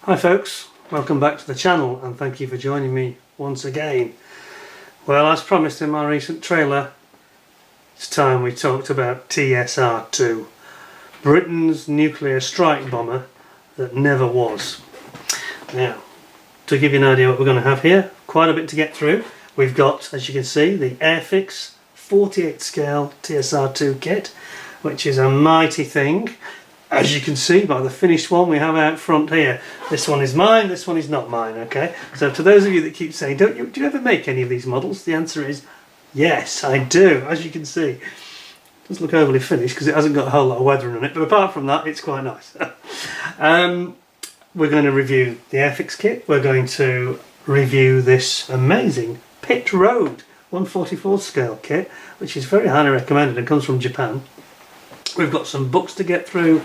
Hi folks, welcome back to the channel and thank you for joining me once again. Well, as promised in my recent trailer, it's time we talked about TSR2, Britain's nuclear strike bomber that never was. Now, to give you an idea what we're going to have here, quite a bit to get through. We've got, as you can see, the Airfix 48 scale TSR2 kit, which is a mighty thing. As you can see by the finished one we have out front here. This one is mine, this one is not mine, okay? So to those of you that keep saying, do you ever make any of these models? The answer is yes, I do, as you can see. It does look overly finished because it hasn't got a whole lot of weathering on it, but apart from that, it's quite nice. We're going to review the Airfix kit. We're going to review this amazing Pit Road 144 scale kit, which is very highly recommended and comes from Japan. We've got some books to get through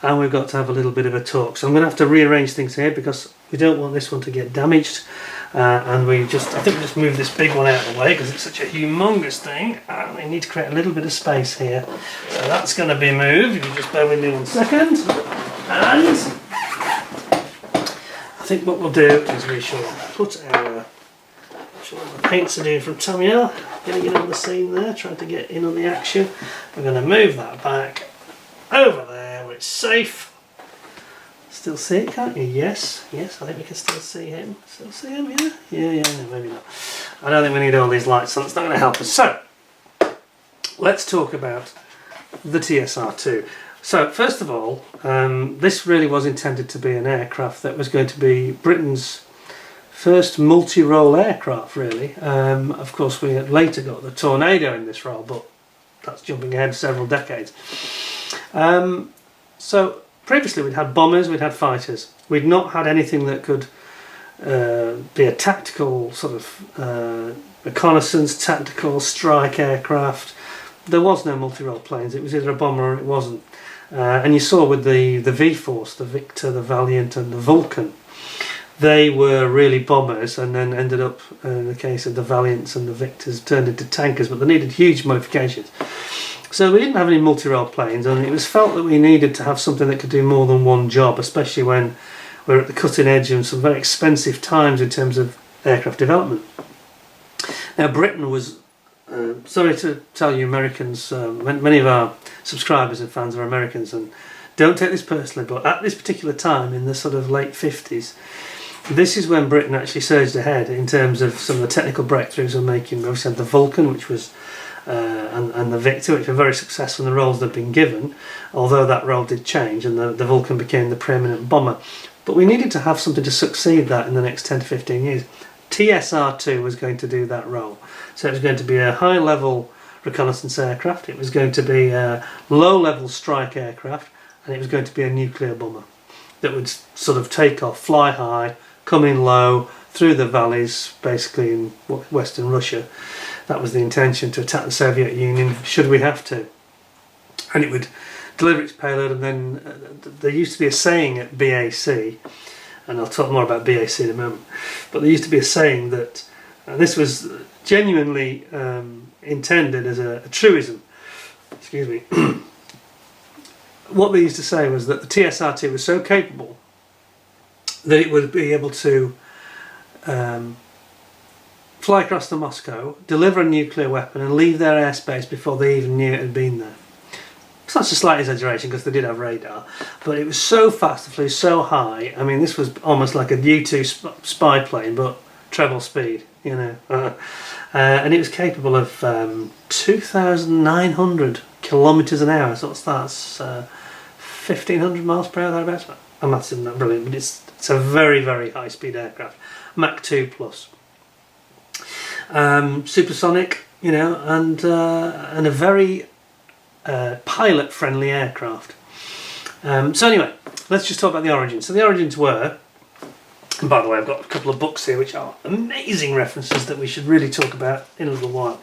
and we've got to have a little bit of a talk. So I'm going to have to rearrange things here because we don't want this one to get damaged. And I think we just move this big one out of the way because it's such a humongous thing. And we need to create a little bit of space here. So that's going to be moved. If you just bear with me 1 second. And I think what we'll do is we shall put our paints are doing from Tamiya, getting in on the scene there, trying to get in on the action. We're going to move that back over there where it's safe. Still see it, can't you? Yes, I think we can still see him. Still see him, yeah? Yeah, no, maybe not. I don't think we need all these lights, so it's not going to help us. So, let's talk about the TSR2. So, first of all, this really was intended to be an aircraft that was going to be Britain's first multi-role aircraft, really. Of course, we had later got the Tornado in this role, but that's jumping ahead several decades. So previously we'd had bombers, we'd had fighters. We'd not had anything that could be a tactical sort of reconnaissance, tactical strike aircraft. There was no multi-role planes. It was either a bomber or it wasn't. And you saw with the V-Force, the Victor, the Valiant and the Vulcan, they were really bombers and then ended up, in the case of the Valiants and the Victors, turned into tankers, but they needed huge modifications. So we didn't have any multi-role planes, and it was felt that we needed to have something that could do more than one job, especially when we're at the cutting edge of some very expensive times in terms of aircraft development. Now Britain was, sorry to tell you Americans, many of our subscribers and fans are Americans, and don't take this personally, but at this particular time in the sort of late 50s, this is when Britain actually surged ahead in terms of some of the technical breakthroughs we're making. We obviously had the Vulcan, which was, and the Victor, which were very successful in the roles they'd been given, although that role did change and the Vulcan became the preeminent bomber. But we needed to have something to succeed that in the next 10 to 15 years. TSR2 was going to do that role. So it was going to be a high-level reconnaissance aircraft, it was going to be a low-level strike aircraft, and it was going to be a nuclear bomber that would sort of take off, fly high, come in low, through the valleys, basically in Western Russia. That was the intention, to attack the Soviet Union, should we have to. And it would deliver its payload, and then there used to be a saying at BAC, and I'll talk more about BAC in a moment, but there used to be a saying that, this was genuinely intended as a truism, excuse me. What they used to say was that the TSR2 was so capable that it would be able to fly across to Moscow, deliver a nuclear weapon and leave their airspace before they even knew it had been there. So that's a slight exaggeration because they did have radar, but it was so fast, it flew so high. I mean, this was almost like a U-2 spy plane, but treble speed, you know. And it was capable of 2,900 kilometres an hour, so that's 1,500 miles per hour, thereabouts. My maths isn't that brilliant, but it's a very, very high speed aircraft, Mach 2 plus. Supersonic, you know, and a very pilot friendly aircraft. So anyway, let's just talk about the origins. So the origins were, and by the way, I've got a couple of books here which are amazing references that we should really talk about in a little while.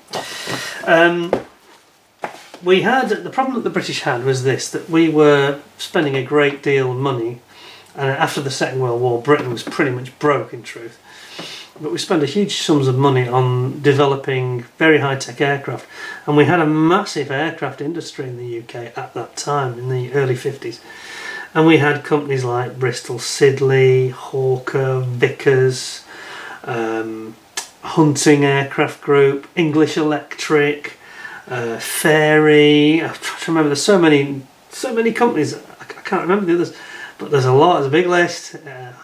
The problem that the British had was this, that we were spending a great deal of money, and after the Second World War Britain was pretty much broke in truth, but we spent a huge sums of money on developing very high-tech aircraft, and we had a massive aircraft industry in the UK at that time, in the early 50s. And we had companies like Bristol Siddeley, Hawker, Vickers, Hunting Aircraft Group, English Electric, Fairy. I'm trying to remember. There's so many companies. I can't remember the others, but there's a lot. There's a big list.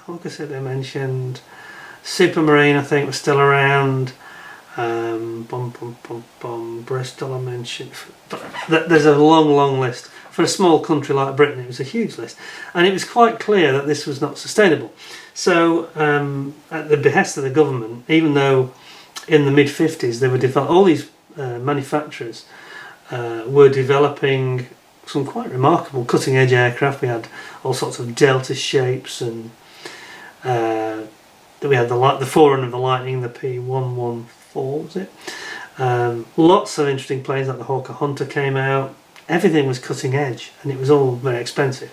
Hawker Siddeley I mentioned. Supermarine I think was still around. Bristol I mentioned. But there's a long list. For a small country like Britain, it was a huge list, and it was quite clear that this was not sustainable. So, at the behest of the government, even though in the mid-50s they were all these manufacturers were developing some quite remarkable cutting-edge aircraft. We had all sorts of delta shapes, and we had the forerunner of the Lightning, the P114, was it? Lots of interesting planes like the Hawker Hunter came out. Everything was cutting edge, and it was all very expensive.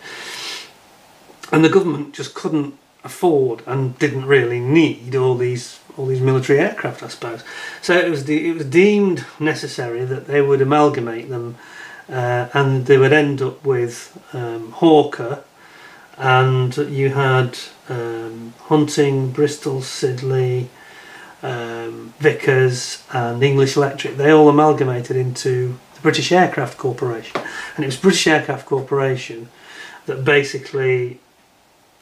And the government just couldn't afford and didn't really need all these military aircraft, I suppose. So it was deemed necessary that they would amalgamate them, and they would end up with Hawker, and you had Hunting, Bristol Siddeley, Vickers, and English Electric. They all amalgamated into the British Aircraft Corporation, and it was British Aircraft Corporation that basically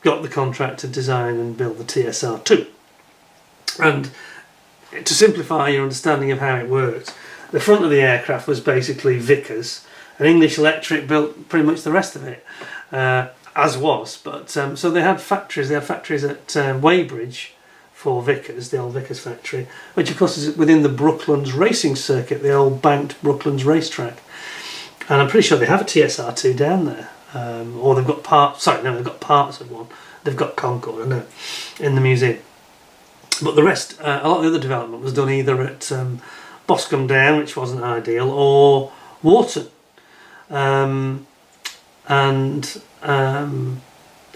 got the contract to design and build the TSR2. And to simplify your understanding of how it worked, the front of the aircraft was basically Vickers, and English Electric built pretty much the rest of it, as was. But so they had factories. They had factories at Weybridge for Vickers, the old Vickers factory, which of course is within the Brooklands racing circuit, the old banked Brooklands racetrack. And I'm pretty sure they have a TSR2 down there, or they've got parts. Sorry, no, they've got parts of one. They've got Concorde, I know, in the museum. But the rest, a lot of the other development was done either at Boscombe Down, which wasn't ideal, or Wharton, and at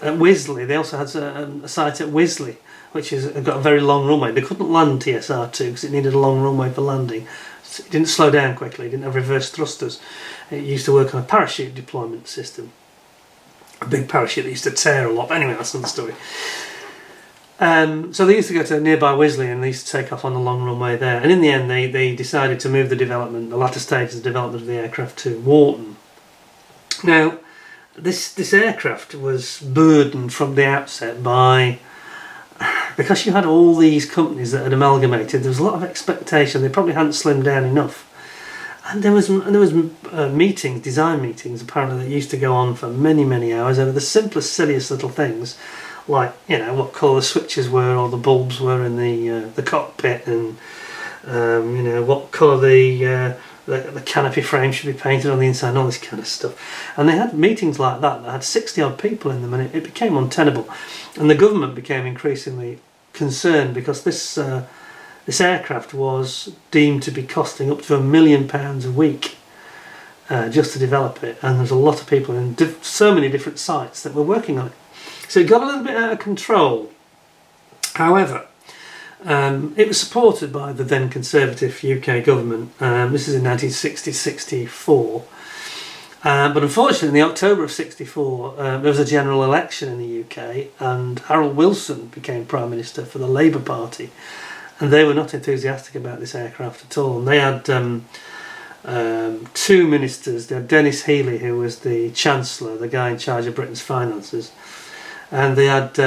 Wisley. They also had a site at Wisley, which has got a very long runway. They couldn't land TSR2 because it needed a long runway for landing. So it didn't slow down quickly, it didn't have reverse thrusters. It used to work on a parachute deployment system. A big parachute that used to tear a lot. But anyway, that's another story. So they used to go to nearby Wisley, and they used to take off on the long runway there. And in the end, they decided to move the latter stages of development of the aircraft to Wharton. Now, this aircraft was burdened from the outset by... Because you had all these companies that had amalgamated, there was a lot of expectation. They probably hadn't slimmed down enough, and there was meetings, design meetings, apparently, that used to go on for many hours over the simplest, silliest little things, like what colour the switches were or the bulbs were in the cockpit, and what colour the canopy frame should be painted on the inside, and all this kind of stuff. And they had meetings like that had 60 odd people in them, and it became untenable. And the government became increasingly concerned because this aircraft was deemed to be costing up to £1 million a week just to develop it, and there's a lot of people in so many different sites that were working on it. So it got a little bit out of control. However, it was supported by the then Conservative UK government. This is in 1960-64. But unfortunately, in October of '64, there was a general election in the UK, and Harold Wilson became Prime Minister for the Labour Party. And they were not enthusiastic about this aircraft at all. And they had two ministers. They had Dennis Healey, who was the Chancellor, the guy in charge of Britain's finances. And they had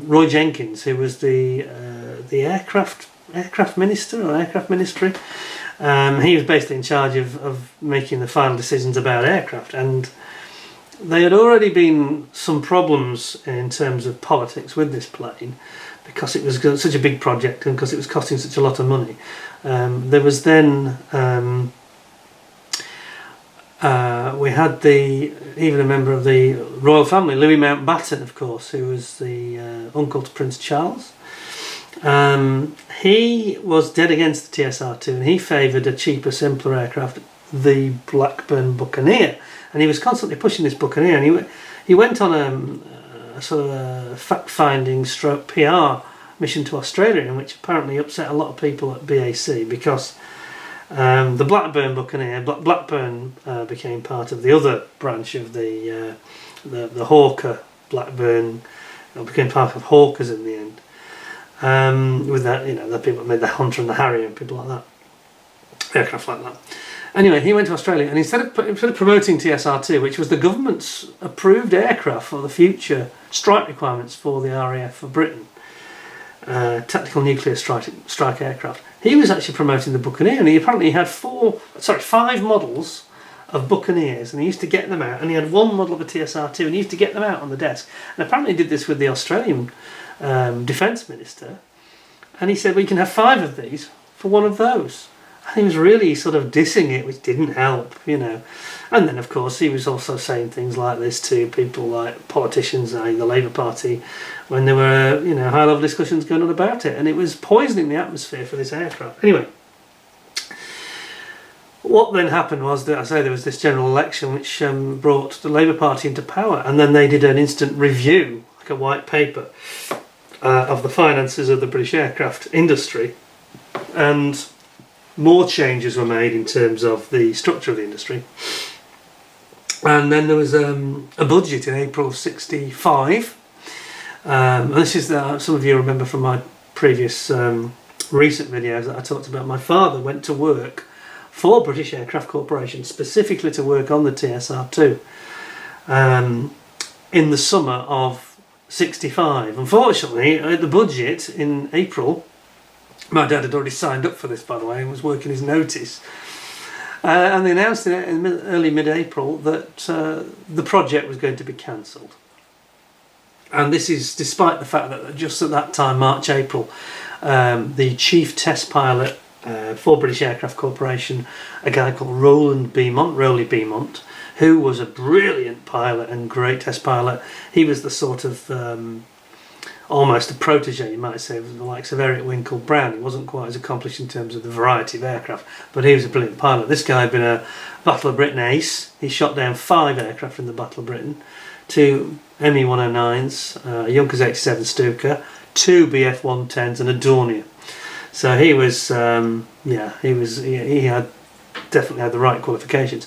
Roy Jenkins, who was the aircraft minister or aircraft ministry. He was basically in charge of making the final decisions about aircraft, and there had already been some problems in terms of politics with this plane because it was such a big project and because it was costing such a lot of money. There was then we had even a member of the royal family, Louis Mountbatten, of course, who was the uncle to Prince Charles. He was dead against the TSR2, and he favoured a cheaper, simpler aircraft, the Blackburn Buccaneer, and he was constantly pushing this Buccaneer. And he went on a sort of a fact-finding stroke PR mission to Australia, in which apparently upset a lot of people at BAC because the Blackburn Buccaneer, Blackburn became part of the other branch of the the Hawker Blackburn, it became part of Hawkers in the end. With that, the people that made the Hunter and the Harrier and people like that, aircraft like that. Anyway, he went to Australia, and instead of promoting TSR2, which was the government's approved aircraft for the future strike requirements for the RAF for Britain, tactical nuclear strike aircraft, he was actually promoting the Buccaneer, and he apparently had 5 models of Buccaneers, and he used to get them out, and he had 1 model of a TSR2, and he used to get them out on the desk. And apparently he did this with the Australian Defence Minister, and he said, well, you can have 5 of these for 1 of those. And he was really sort of dissing it, which didn't help, And then, of course, he was also saying things like this to people like politicians, the Labour Party, when there were, high-level discussions going on about it, and it was poisoning the atmosphere for this aircraft. Anyway, what then happened was that, there was this general election which brought the Labour Party into power, and then they did an instant review, like a white paper, of the finances of the British aircraft industry, and more changes were made in terms of the structure of the industry. And then there was a budget in April of '65. And this is some of you remember from my previous recent videos that I talked about. My father went to work for British Aircraft Corporation, specifically to work on the TSR2 in the summer of '65. Unfortunately, at the budget in April, my dad had already signed up for this, by the way, and was working his notice. And they announced in early mid-April that the project was going to be cancelled. And this is despite the fact that just at that time, March, April, the chief test pilot for British Aircraft Corporation, a guy called Roland Beamont, who was a brilliant pilot and great test pilot. He was the sort of almost a protege, you might say, of the likes of Eric Winkle-Brown. He wasn't quite as accomplished in terms of the variety of aircraft, but he was a brilliant pilot. This guy had been a Battle of Britain ace. He shot down 5 aircraft in the Battle of Britain, 2 ME-109s, a Junkers 87 Stuka, 2 BF-110s, and a Dornier. So he was, he had definitely had the right qualifications.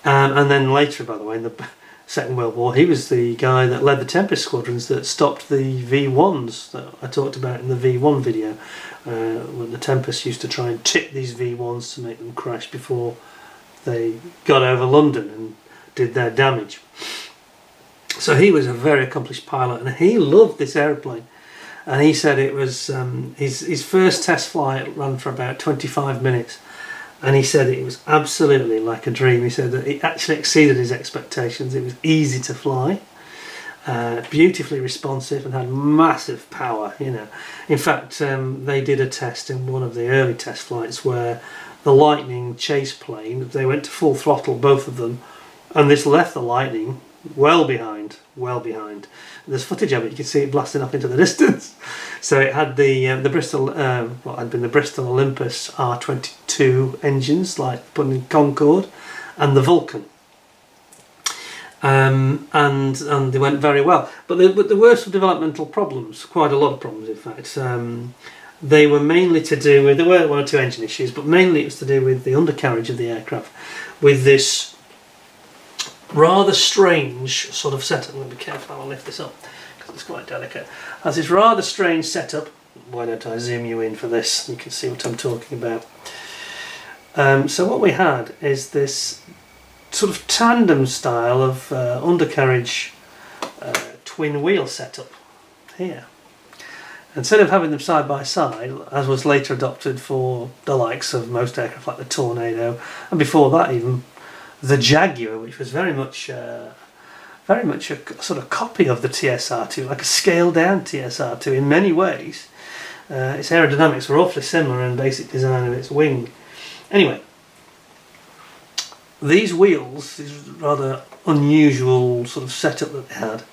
And then later, by the way, in the Second World War, he was the guy that led the Tempest squadrons that stopped the V1s that I talked about in the V1 video, when the Tempest used to try and tip these V1s to make them crash before they got over London and did their damage. So he was a very accomplished pilot, and he loved this aeroplane. And he said it was his first test flight ran for about 25 minutes. And he said it was absolutely like a dream. He said that it actually exceeded his expectations. It was easy to fly, beautifully responsive, and had massive power. In fact, they did a test in one of the early test flights where the Lightning chase plane, they went to full throttle, both of them, and this left the Lightning well behind. There's footage of it. You can see it blasting off into the distance. So it had the Bristol, what had been the Bristol Olympus R22 engines, like put in Concorde, and the Vulcan. And they went very well. But there were some developmental problems, quite a lot of problems, in fact. They were mainly to do with, there were 1 or 2 engine issues, but mainly it was to do with the undercarriage of the aircraft, with this rather strange sort of setup. Let me be careful, I'll lift this up because it's quite delicate. Has this rather strange setup. Why don't I zoom you in for this? You can see what I'm talking about. So what we had is this sort of tandem style of undercarriage twin wheel setup here. Instead of having them side by side, as was later adopted for the likes of most aircraft like the Tornado, and before that even the Jaguar, which was very much a sort of copy of the TSR2, like a scaled down TSR2 in many ways. Its aerodynamics were awfully similar and basic design of its wing. Anyway, these wheels, this rather unusual sort of setup that they had,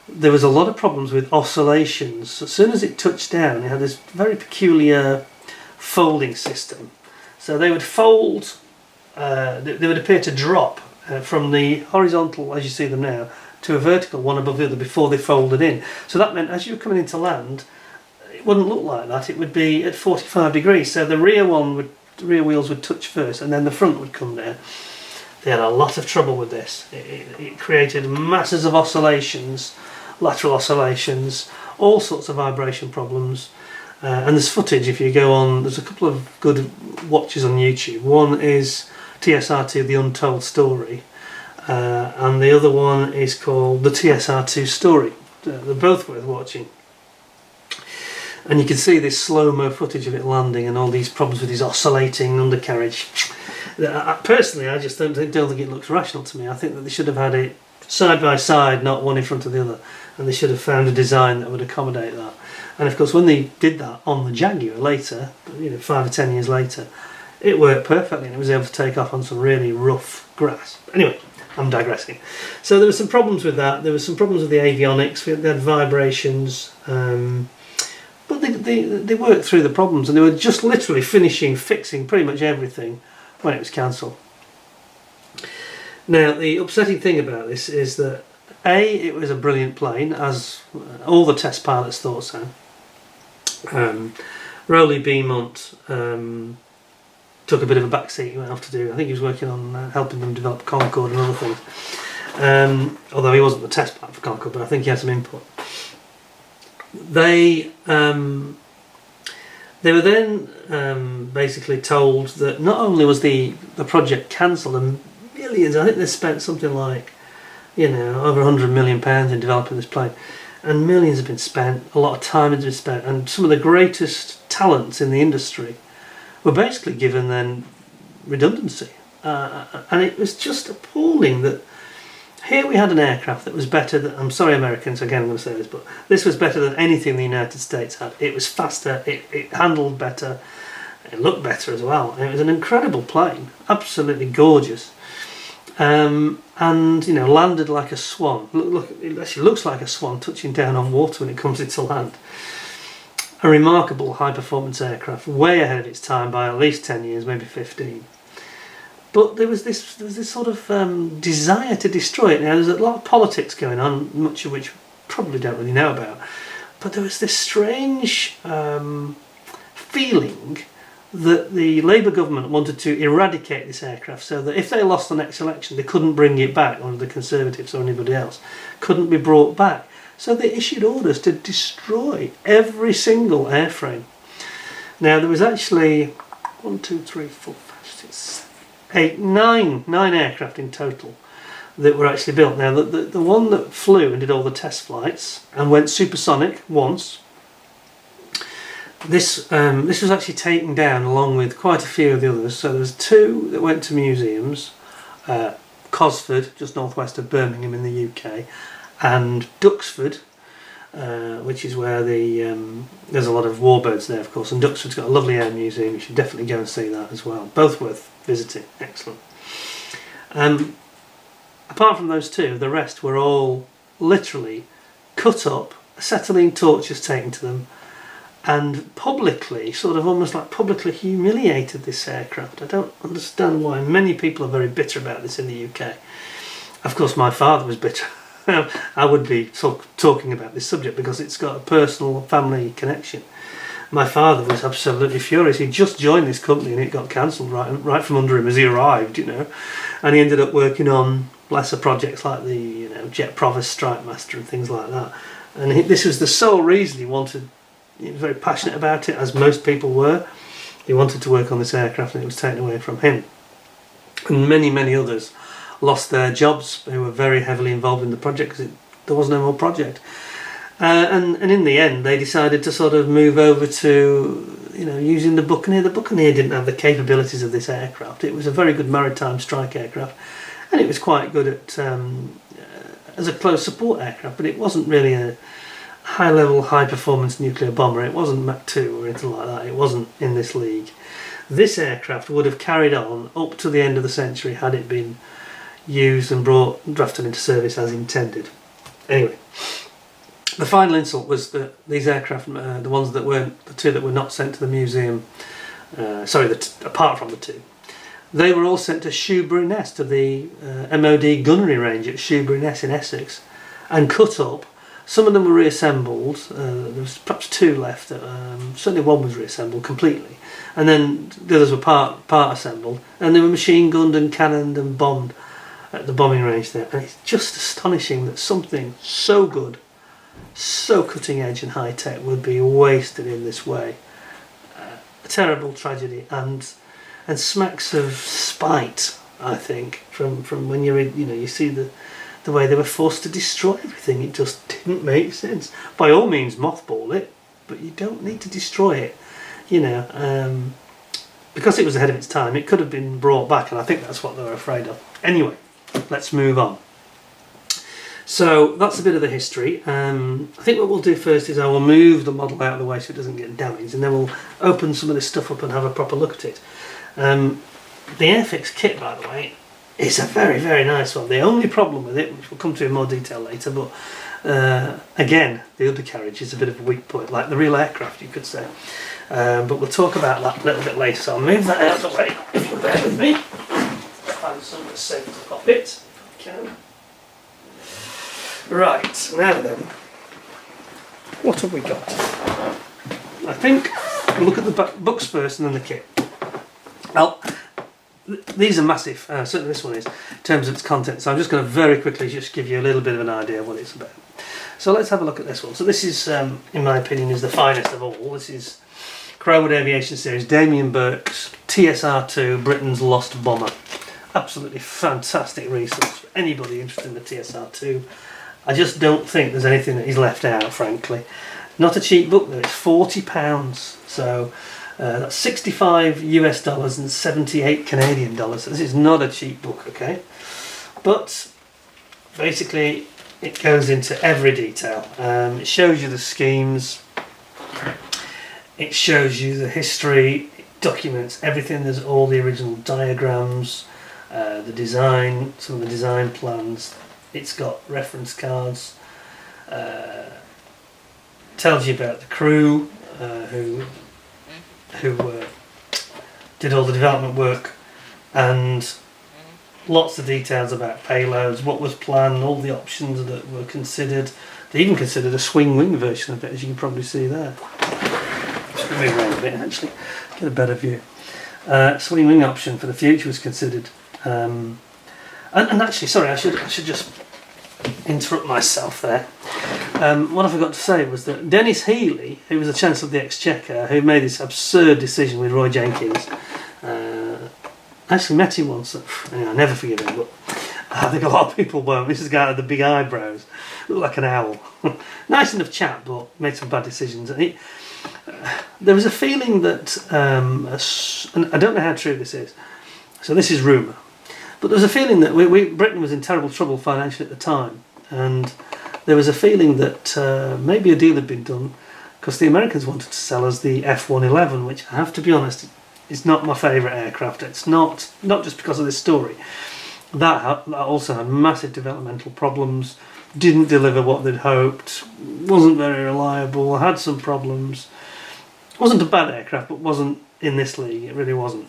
there was a lot of problems with oscillations. As soon as it touched down, it had this very peculiar folding system. So they would fold, they would appear to drop from the horizontal, as you see them now, to a vertical one above the other before they folded in. So that meant as you were coming into land, it wouldn't look like that. It would be at 45 degrees. So the rear wheels would touch first, and then the front would come down. They had a lot of trouble with this. It created masses of oscillations, lateral oscillations, all sorts of vibration problems. And there's footage if you go on. There's a couple of good watches on YouTube. One is TSR2 The Untold Story, and the other one is called the TSR2 Story. They're both worth watching. And you can see this slow-mo footage of it landing and all these problems with his oscillating undercarriage. Personally, I just don't think it looks rational to me. I think that they should have had it side by side, not one in front of the other, and they should have found a design that would accommodate that. And of course, when they did that on the Jaguar later, 5 or 10 years later, it worked perfectly and it was able to take off on some really rough grass. Anyway, I'm digressing. So there were some problems with that. There were some problems with the avionics. They had vibrations, but they worked through the problems, and they were just literally fixing pretty much everything when it was cancelled. Now, the upsetting thing about this is that it was a brilliant plane, as all the test pilots thought so. Roland Beamont took a bit of a backseat. He went off to do, I think he was working on helping them develop Concorde and other things. Although he wasn't the test pilot for Concorde, but I think he had some input. They were then basically told that not only was the project cancelled, and millions, I think they spent something like, over £100 million in developing this plane, and millions have been spent, a lot of time has been spent, and some of the greatest talents in the industry were basically given then redundancy. And it was just appalling that here we had an aircraft that was better than, I'm sorry Americans, again I'm going to say this, but this was better than anything the United States had. It was faster, it handled better, it looked better as well. It was an incredible plane, absolutely gorgeous. And landed like a swan. Look, it actually looks like a swan touching down on water when it comes into land. A remarkable high performance aircraft, way ahead of its time by at least 10 years, maybe 15. But there was this sort of desire to destroy it. Now there's a lot of politics going on, much of which we probably don't really know about. But there was this strange feeling that the Labour government wanted to eradicate this aircraft, so that if they lost the next election they couldn't bring it back, or the Conservatives or anybody else couldn't be brought back. So they issued orders to destroy every single airframe. Now there was actually 9 aircraft in total that were actually built. Now the one that flew and did all the test flights and went supersonic once, this was actually taken down along with quite a few of the others. So there's 2 that went to museums, Cosford, just northwest of Birmingham in the UK, and Duxford, which is where there's a lot of warbirds there, of course, and Duxford's got a lovely air museum. You should definitely go and see that as well. Both worth visiting. Excellent. Apart from those 2, the rest were all literally cut up, acetylene torches taken to them, and publicly, sort of almost like publicly humiliated this aircraft. I don't understand why. Many people are very bitter about this in the UK. Of course, my father was bitter. I would be talking about this subject because it's got a personal family connection. My father was absolutely furious. He just joined this company and it got cancelled right from under him as he arrived, and he ended up working on lesser projects like the Jet Provost Strike Master and things like that. And this was the sole reason he wanted. He was very passionate about it, as most people were. He wanted to work on this aircraft and it was taken away from him. And many, many others lost their jobs who were very heavily involved in the project because there was no more project. And in the end they decided to sort of move over to using the Buccaneer. The Buccaneer didn't have the capabilities of this aircraft. It was a very good maritime strike aircraft and it was quite good at as a close support aircraft, but it wasn't really a high-level, high-performance nuclear bomber. It wasn't Mach 2 or anything like that. It wasn't in this league. This aircraft would have carried on up to the end of the century had it been used and drafted into service as intended. Anyway, the final insult was that these aircraft, the ones that weren't, the 2 that were not sent to the museum, apart from the 2, they were all sent to Shoebury Ness, to the MOD gunnery range at Shoebury Ness in Essex, and cut up Some of them were reassembled. There was perhaps 2 left. Certainly one was reassembled completely, and then the others were part assembled, and they were machine gunned and cannoned and bombed at the bombing range there. And it's just astonishing that something so good, so cutting edge and high tech would be wasted in this way. A terrible tragedy, and smacks of spite, I think, from when you see the way they were forced to destroy everything. It just didn't make sense. By all means, mothball it, but you don't need to destroy it. Because it was ahead of its time, it could have been brought back, and I think that's what they were afraid of. Anyway, let's move on. So that's a bit of the history. I think what we'll do first is I will move the model out of the way so it doesn't get damaged, and then we'll open some of this stuff up and have a proper look at it. The Airfix kit, by the way, is a very, very nice one. The only problem with it, which we'll come to in more detail later, but again, the undercarriage is a bit of a weak point, like the real aircraft, you could say. But we'll talk about that a little bit later, so I'll move that out of the way, if you'll bear with me. Find some that's safe to pop it, if I can. Right, now then, what have we got? I think we'll look at the books first and then the kit. Well, these are massive, certainly this one is, in terms of its content, so I'm just going to very quickly just give you a little bit of an idea of what it's about. So let's have a look at this one. So this is, in my opinion, is the finest of all. This is Crowwood Aviation Series, Damien Burke's TSR2 Britain's Lost Bomber. Absolutely fantastic resource for anybody interested in the TSR2. I just don't think there's anything that is left out, frankly. Not a cheap book though, it's £40. So that's $65 and 78 Canadian dollars. So this is not a cheap book, okay? But basically it goes into every detail. It shows you the schemes, it shows you the history, it documents everything. There's all the original diagrams, the design, some of the design plans. It's got reference cards, tells you about the crew who did all the development work, and lots of details about payloads, what was planned, all the options that were considered. They even considered a swing wing version of it, as you can probably see there. Just move around a bit actually, get a better view. Swing wing option for the future was considered. And actually, sorry, I should just interrupt myself there. What I forgot to say was that Dennis Healey, who was the Chancellor of the Exchequer, who made this absurd decision with Roy Jenkins, I actually met him once. Anyway, I never forgive him, but I think a lot of people won't. This is a guy with the big eyebrows, looked like an owl. Nice enough chap, but made some bad decisions. And there was a feeling that, and I don't know how true this is, so this is rumour, but there was a feeling that Britain was in terrible trouble financially at the time, and there was a feeling that maybe a deal had been done because the Americans wanted to sell us the F-111, which I have to be honest, is not my favourite aircraft. It's not just because of this story. That also had massive developmental problems, didn't deliver what they'd hoped, wasn't very reliable, had some problems. Wasn't a bad aircraft, but wasn't in this league, it really wasn't.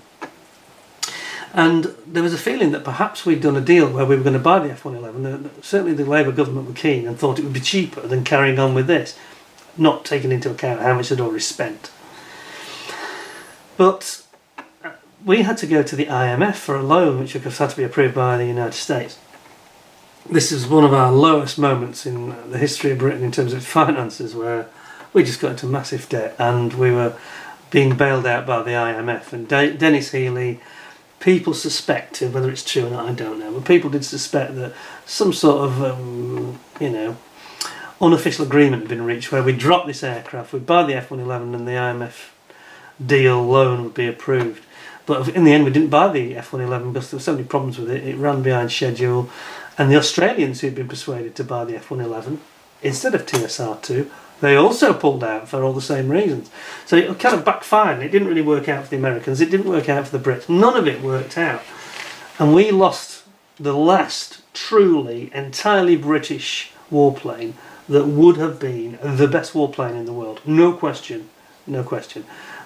And there was a feeling that perhaps we'd done a deal where we were going to buy the F-111. Certainly the Labour government were keen and thought it would be cheaper than carrying on with this, not taking into account how much they'd already spent. But we had to go to the IMF for a loan, which of course had to be approved by the United States. This is one of our lowest moments in the history of Britain in terms of finances, where we just got into massive debt and we were being bailed out by the IMF. And Dennis Healey, people suspected, whether it's true or not I don't know, but people did suspect that some sort of unofficial agreement had been reached where we'd drop this aircraft, we'd buy the F-111 and the IMF deal loan would be approved. But in the end we didn't buy the F-111 because there were so many problems with it. It ran behind schedule, and the Australians who'd been persuaded to buy the F-111 instead of TSR2, they also pulled out for all the same reasons. So it kind of backfired. It didn't really work out for the Americans, it didn't work out for the Brits, none of it worked out. And we lost the last truly entirely British warplane that would have been the best warplane in the world. No question, no question.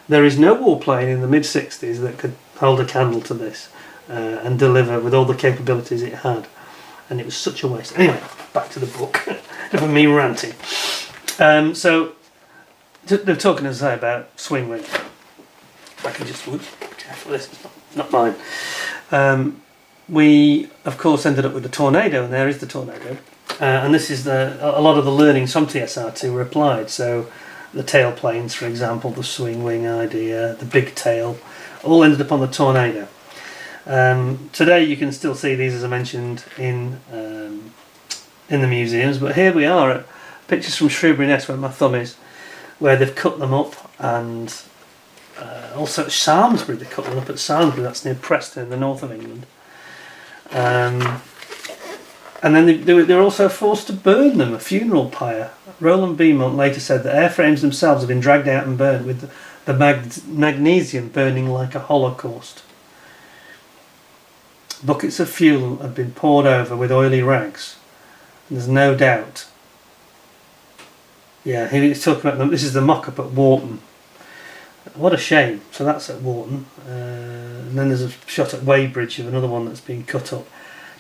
There is no warplane in the mid-60s that could hold a candle to this and deliver with all the capabilities it had. And it was such a waste. Anyway, back to the book. enough of me ranting. So they're talking, as I say, about swing wing. If I can just, whoops, careful, this is not mine. We, of course, ended up with the Tornado, and there is the Tornado. And this is a lot of the learnings from TSR2 were applied. So the tailplanes, for example, the swing wing idea, the big tail, all ended up on the Tornado. Today you can still see these, as I mentioned, in the museums, but here we are at pictures from Shrewsbury-Ness, where my thumb is, where they've cut them up, and also at Samlesbury, they cut them up at Samlesbury, that's near Preston in the north of England. And then they're also forced to burn them, a funeral pyre. Roland Beamont later said that airframes themselves have been dragged out and burned, with the magnesium burning like a holocaust. Buckets of fuel have been poured over with oily rags. And there's no doubt. Yeah, he's talking about this is the mock-up at Warplane. What a shame. So that's at Warplane. And then there's a shot at Weybridge of another one that's been cut up.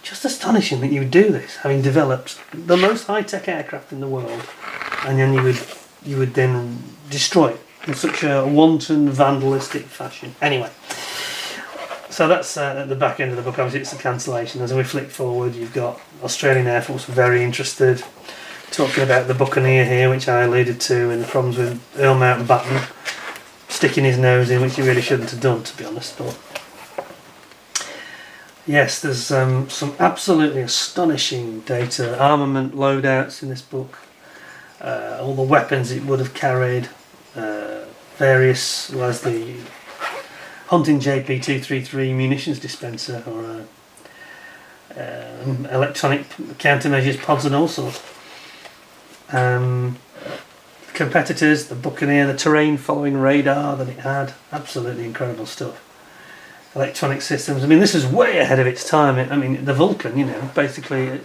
Just astonishing that you would do this, having developed the most high-tech aircraft in the world, and then you would then destroy it in such a wanton, vandalistic fashion. Anyway, so that's at the back end of the book. Obviously, it's a cancellation. As we flick forward, you've got Australian Air Force very interested, talking about the Buccaneer here, which I alluded to, and the problems with Earl Mountbatten sticking his nose in, which he really shouldn't have done, to be honest. But yes, there's some absolutely astonishing data, armament loadouts in this book, all the weapons it would have carried, various, was the Hunting JP233 munitions dispenser, or electronic countermeasures pods and all sorts. Competitors, the Buccaneer, the terrain following radar that it had, absolutely incredible stuff. Electronic systems, I mean, this is way ahead of its time. I mean, the Vulcan, you know, basically it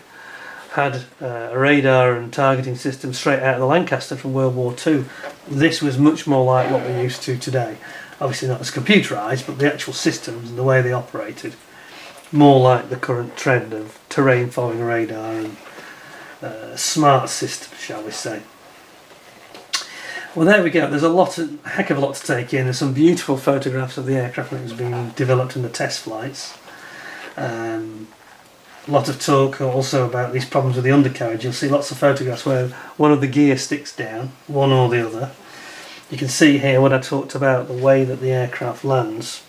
had a radar and targeting system straight out of the Lancaster from World War II. This was much more like what we're used to today. Obviously not as computerised, but the actual systems and the way they operated, more like the current trend of terrain following radar and smart systems, shall we say. Well, there we go. There's a heck of a lot to take in. There's some beautiful photographs of the aircraft that was being developed in the test flights. A lot of talk also about these problems with the undercarriage. You'll see lots of photographs where one of the gear sticks down, one or the other. You can see here what I talked about, the way that the aircraft lands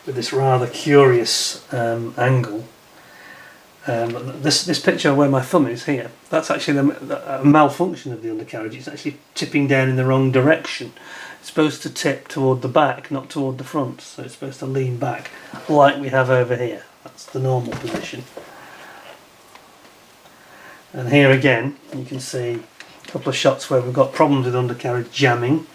with this rather curious angle. This picture where my thumb is here, that's actually a malfunction of the undercarriage. It's actually tipping down in the wrong direction. It's supposed to tip toward the back, not toward the front, so it's supposed to lean back like we have over here. That's the normal position. And here again you can see a couple of shots where we've got problems with undercarriage jamming,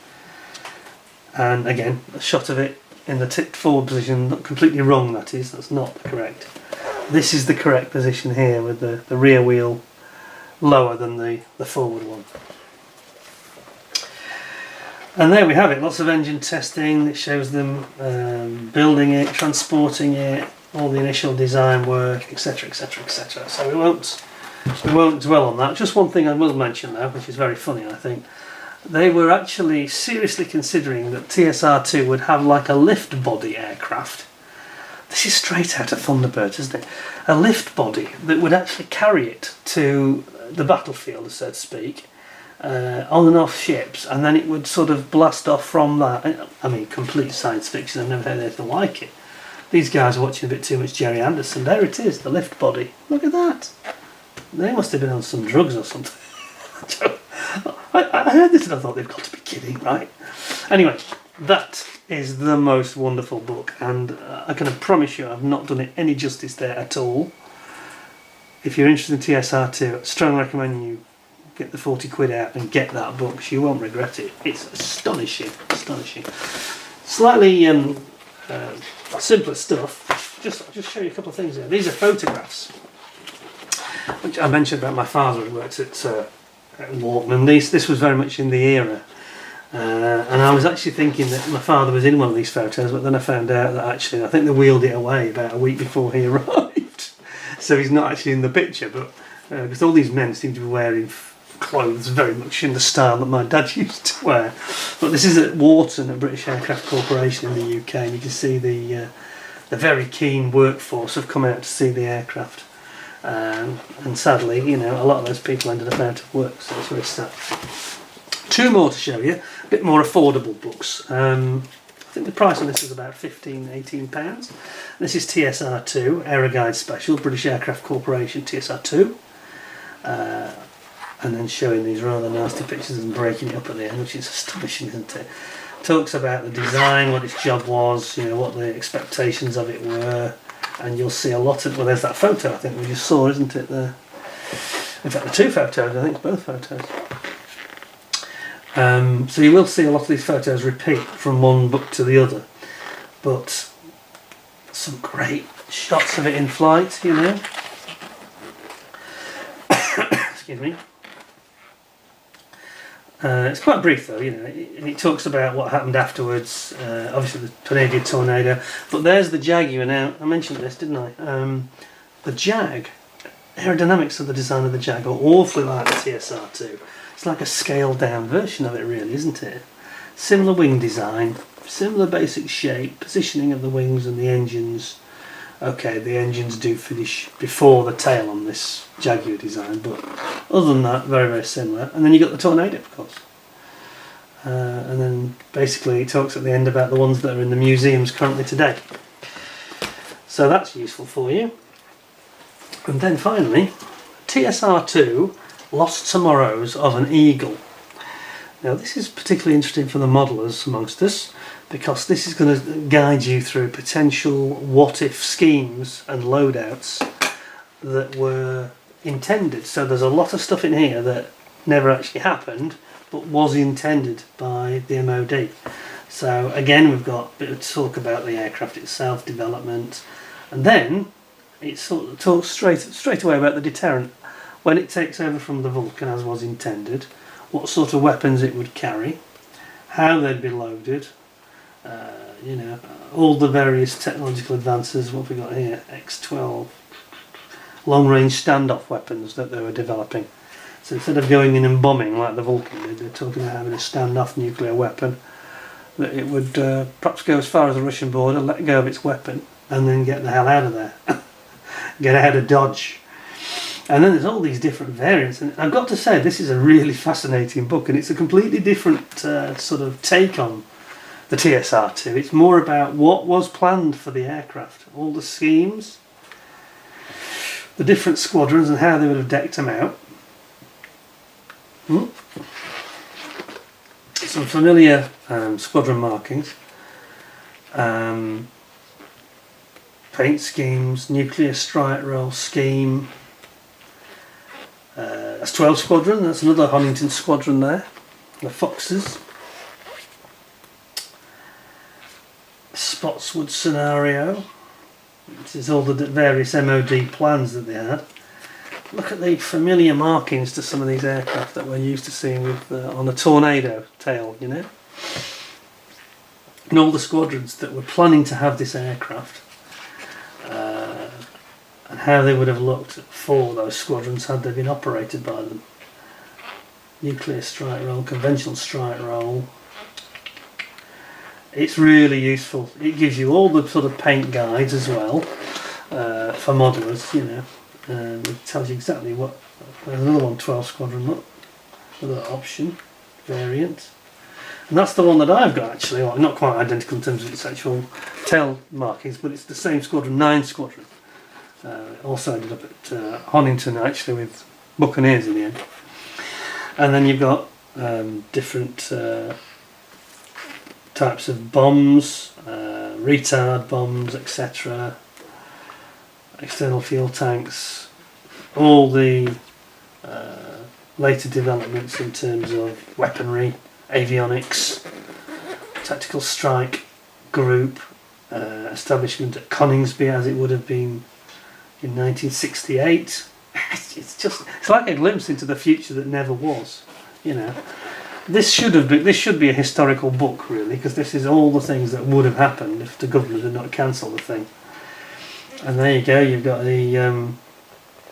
and again a shot of it in the tipped forward position, not completely wrong, that's not correct. This is the correct position here, with the rear wheel lower than the forward one. And there we have it, lots of engine testing. It shows them building it, transporting it, all the initial design work, etc, etc, etc. So we won't dwell on that. Just one thing I will mention though, which is very funny, I think. They were actually seriously considering that TSR2 would have like a lift body aircraft. This is straight out of Thunderbird, isn't it? A lift body that would actually carry it to the battlefield, so to speak, on and off ships, and then it would sort of blast off from that. I mean, complete science fiction, I've never heard anything like it. These guys are watching a bit too much Jerry Anderson. There it is, the lift body. Look at that. They must have been on some drugs or something. I heard this and I thought, they've got to be kidding, right? Anyway, that is the most wonderful book, and I can promise you I've not done it any justice there at all. If you're interested in TSR2, I strongly recommend you get the 40 quid out and get that book, because you won't regret it. It's astonishing, astonishing. Slightly simpler stuff. Just show you a couple of things here. These are photographs, which I mentioned about my father who works at Walkman. This was very much in the era. And I was actually thinking that my father was in one of these photos, but then I found out that actually I think they wheeled it away about a week before he arrived. So he's not actually in the picture, but because all these men seem to be wearing clothes very much in the style that my dad used to wear. But this is at Warton at British Aircraft Corporation in the UK, and you can see the very keen workforce have come out to see the aircraft. And sadly, you know, a lot of those people ended up out of work, so it's very sad. Two more to show you, a bit more affordable books. I think the price on this is about £15–18. This is TSR2, Error Guide Special, British Aircraft Corporation TSR2. And then showing these rather nasty pictures and breaking it up at the end, which is astonishing, isn't it? Talks about the design, what its job was, you know, what the expectations of it were, and you'll see a lot of, well, there's that photo I think we just saw, isn't it? In fact, the two photos, I think it's both photos. So you will see a lot of these photos repeat from one book to the other, but some great shots of it in flight, you know. Excuse me. It's quite brief though, you know, and it talks about what happened afterwards, obviously the Canadian tornado, but there's the Jaguar now. I mentioned this, didn't I? The Jag, aerodynamics of the design of the Jag are awfully like the TSR2. It's like a scaled down version of it really, isn't it? Similar wing design, similar basic shape, positioning of the wings and the engines. Okay, the engines do finish before the tail on this Jaguar design, but other than that, very, very similar. And then you got the Tornado, of course. And then basically it talks at the end about the ones that are in the museums currently today. So that's useful for you. And then finally, TSR2 Lost Tomorrows of an Eagle. Now this is particularly interesting for the modellers amongst us, because this is going to guide you through potential what-if schemes and loadouts that were intended. So there's a lot of stuff in here that never actually happened, but was intended by the MOD. So again, we've got a bit of talk about the aircraft itself, development, and then it sort of talks straight away about the deterrent. When it takes over from the Vulcan as was intended, what sort of weapons it would carry, how they'd be loaded, you know, all the various technological advances. What have we got here? X-12 long-range standoff weapons that they were developing. So instead of going in and bombing like the Vulcan, they're talking about having a standoff nuclear weapon that it would perhaps go as far as the Russian border, let go of its weapon, and then get the hell out of there, get out of Dodge. And then there's all these different variants, and I've got to say this is a really fascinating book, and it's a completely different sort of take on the TSR2. It's more about what was planned for the aircraft, all the schemes, the different squadrons and how they would have decked them out. Some familiar squadron markings, paint schemes, nuclear strike roll scheme. That's 12 Squadron, that's another Honington Squadron there. The Foxes. Spotswood scenario. This is all the various MOD plans that they had. Look at the familiar markings to some of these aircraft that we're used to seeing with on a Tornado tail, you know. And all the squadrons that were planning to have this aircraft. And how they would have looked for those squadrons had they been operated by them. Nuclear strike roll, conventional strike roll. It's really useful. It gives you all the sort of paint guides as well for modellers, you know. It tells you exactly what. There's another one, 12 Squadron, look. Another option, variant. And that's the one that I've got actually. Well, not quite identical in terms of its actual tail markings, but it's the same squadron, 9 Squadron. It also ended up at Honington actually with Buccaneers in the end. And then you've got different types of bombs, retard bombs, etc. External fuel tanks, all the later developments in terms of weaponry, avionics, tactical strike group, establishment at Coningsby as it would have been in 1968. It's like a glimpse into the future that never was, you know. This should be a historical book really, because this is all the things that would have happened if the government had not cancelled the thing. And there you go, you've got the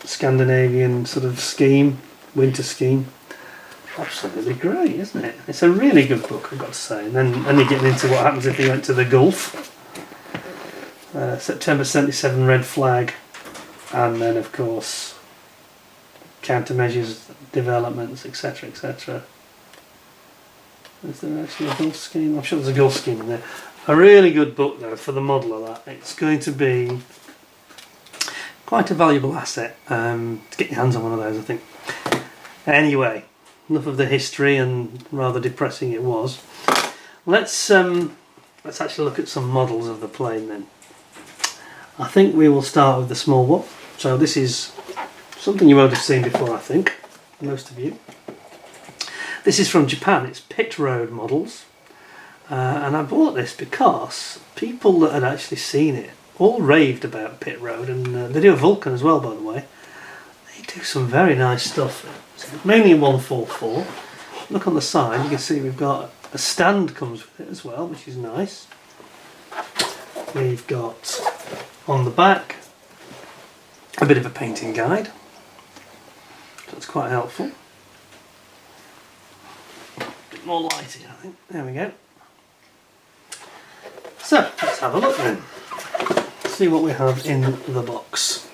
Scandinavian sort of scheme, winter scheme. Absolutely great, isn't it? It's a really good book, I've got to say. And then you're getting into what happens if you went to the Gulf. September 77 red flag, and then of course countermeasures, developments, etc, etc. Is there actually a Gulf scheme? I'm sure there's a Gulf scheme in there. A really good book though for the model of that. It's going to be quite a valuable asset to get your hands on one of those, I think. Anyway, enough of the history, and rather depressing it was. Let's actually look at some models of the plane then. I think we will start with the small one. So this is something you won't have seen before, I think, most of you. This is from Japan. It's pit road models, and I bought this because people that had actually seen it all raved about pit road, and they do a Vulcan as well, by the way. They do some very nice stuff. It's mainly in 144. Look on the side, you can see we've got a stand comes with it as well, which is nice. We've got on the back a bit of a painting guide. That's quite helpful. A bit more lighting, I think. There we go. So let's have a look then. See what we have in the box.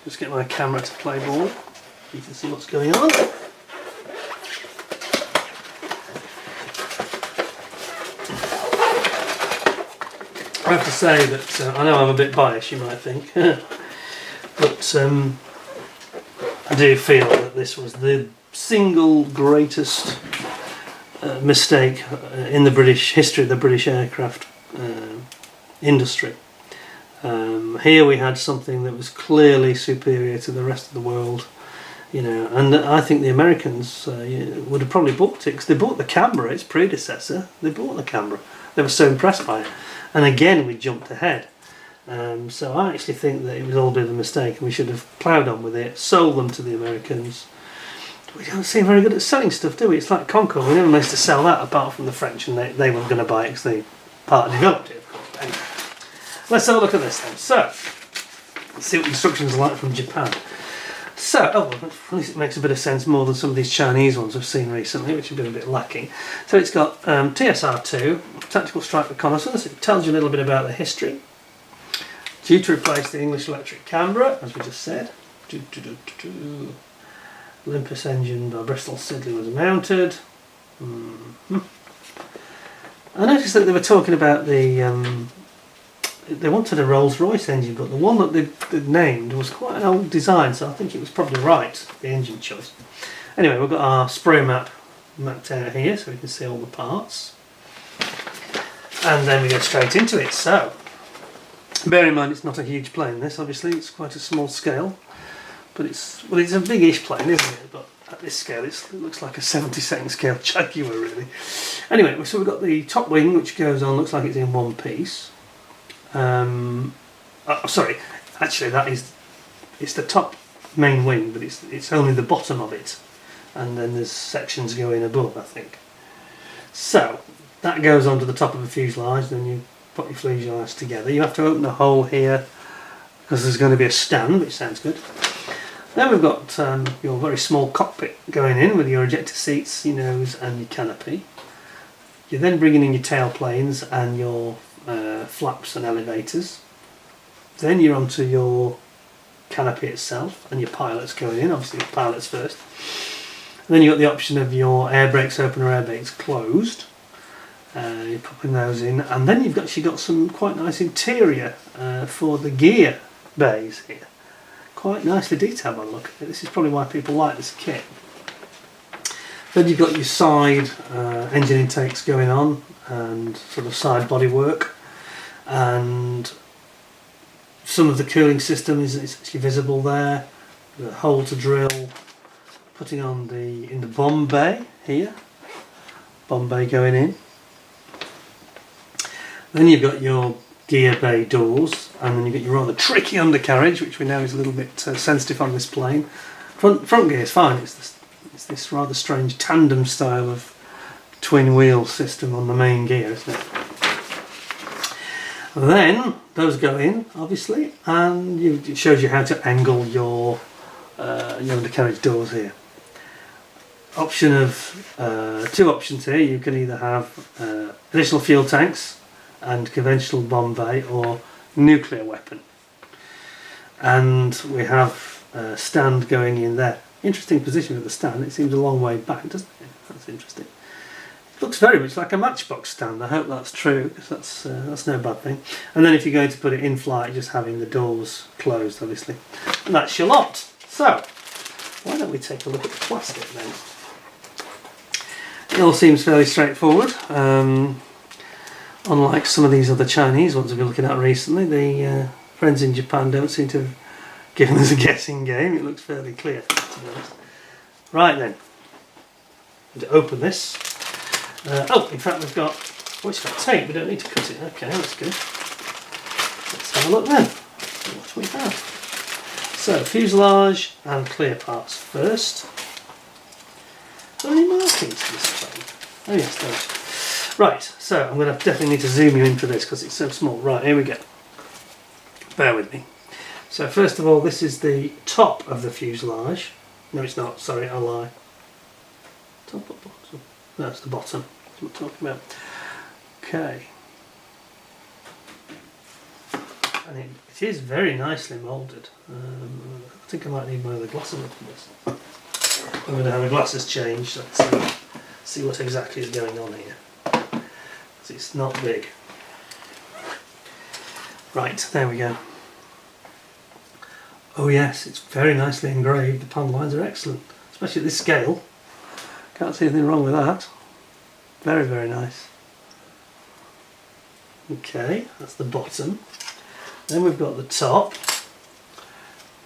Just get my camera to play ball. You can see what's going on. I have to say that I know I'm a bit biased, you might think, but I do feel that this was the single greatest mistake in the British history of the British aircraft industry. Here we had something that was clearly superior to the rest of the world, you know, and I think the Americans would have probably bought it because they bought the Canberra, its predecessor. They bought the Canberra. They were so impressed by it. And again, we jumped ahead. So I actually think that it was all a bit of a mistake, and we should have ploughed on with it, sold them to the Americans. We don't seem very good at selling stuff, do we? It's like Concorde. We never managed to sell that apart from the French, and they weren't going to buy it because they partly developed it, of course. Anyway, let's have a look at this then. So, let's see what the instructions are like from Japan. So, at least it makes a bit of sense more than some of these Chinese ones I've seen recently, which have been a bit lacking. So it's got TSR2, Tactical Strike Reconnaissance. It tells you a little bit about the history. Due to replace the English electric Canberra, as we just said. Olympus engine by Bristol Siddeley was mounted. I noticed that they were talking about the... they wanted a Rolls-Royce engine, but the one that they'd named was quite an old design, so I think it was probably right, the engine choice. Anyway, we've got our Sprue map mapped out here, so we can see all the parts. And then we go straight into it. So, bear in mind it's not a huge plane, this, obviously, it's quite a small scale. But it's a big-ish plane, isn't it? But at this scale, it looks like a 72nd scale Jaguar, really. Anyway, so we've got the top wing, which goes on, looks like it's in one piece. Sorry, actually it's the top main wing, but it's only the bottom of it, and then there's sections going above, I think. So that goes onto the top of the fuselage, then you put your fuselage together. You have to open a hole here because there's going to be a stand, which sounds good. Then we've got your very small cockpit going in with your ejector seats, your nose and your canopy. You're then bringing in your tail planes and your flaps and elevators. Then you're onto your canopy itself and your pilots going in, obviously the pilots first. And then you've got the option of your air brakes open or air brakes closed. You're popping those in, and then you've actually got some quite nice interior for the gear bays here. Quite nicely detailed by the look of it. This is probably why people like this kit. Then you've got your side engine intakes going on and sort of side body work, and some of the cooling system is actually visible there. The hole to drill, putting on in the bomb bay here, bomb bay going in. Then you've got your gear bay doors, and then you've got your rather tricky undercarriage, which we know is a little bit sensitive on this plane. Front gear is fine. It's this rather strange tandem style of twin wheel system on the main gear, isn't it? Then those go in, obviously, and it shows you how to angle your undercarriage doors here. Option of two options here. You can either have additional fuel tanks and conventional bomb bay, or nuclear weapon. And we have a stand going in there. Interesting position with the stand. It seems a long way back, doesn't it? That's interesting. It looks very much like a matchbox stand. I hope that's true, because that's no bad thing. And then if you're going to put it in flight, just having the doors closed, obviously. And that's your lot. So, why don't we take a look at the plastic then? It all seems fairly straightforward. Unlike some of these other Chinese ones we've been looking at recently, the friends in Japan don't seem to have given us a guessing game. It looks fairly clear, to be honest. Right then, to open this. Oh, in fact, we've got. Oh, it's got tape. We don't need to cut it. Okay, that's good. Let's have a look then. What do we have? So, fuselage and clear parts first. Are there any markings to this plane? Oh yes, there is. Right, so I'm going to definitely need to zoom you in for this because it's so small. Right, here we go. Bear with me. So first of all, this is the top of the fuselage. No, it's not. Sorry, I lie. Top or bottom? No, it's the bottom. That's what I'm talking about. Okay. And it is very nicely moulded. I think I might need my other glasses up for this. I'm going to have the glasses changed. Let's see what exactly is going on here. Because it's not big. Right, there we go. Oh yes, it's very nicely engraved. The panel lines are excellent, especially at this scale. Can't see anything wrong with that. Very, very nice. Okay, that's the bottom. Then we've got the top,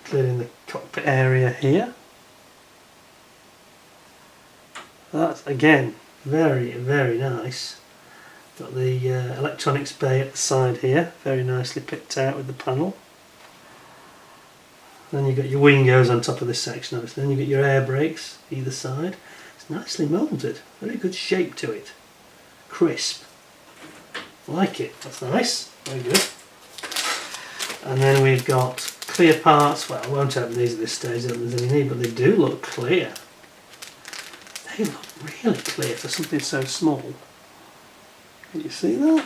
including the cockpit area here. That's again very, very nice. Got the electronics bay at the side here, very nicely picked out with the panel. Then you've got your wingos on top of this section, obviously. Then you've got your air brakes either side. It's nicely moulded, very good shape to it. Crisp. Like it, that's nice, very good. And then we've got clear parts. Well, I won't open these at this stage, I don't think there's any need, but they do look clear. They look really clear for something so small. Can you see that?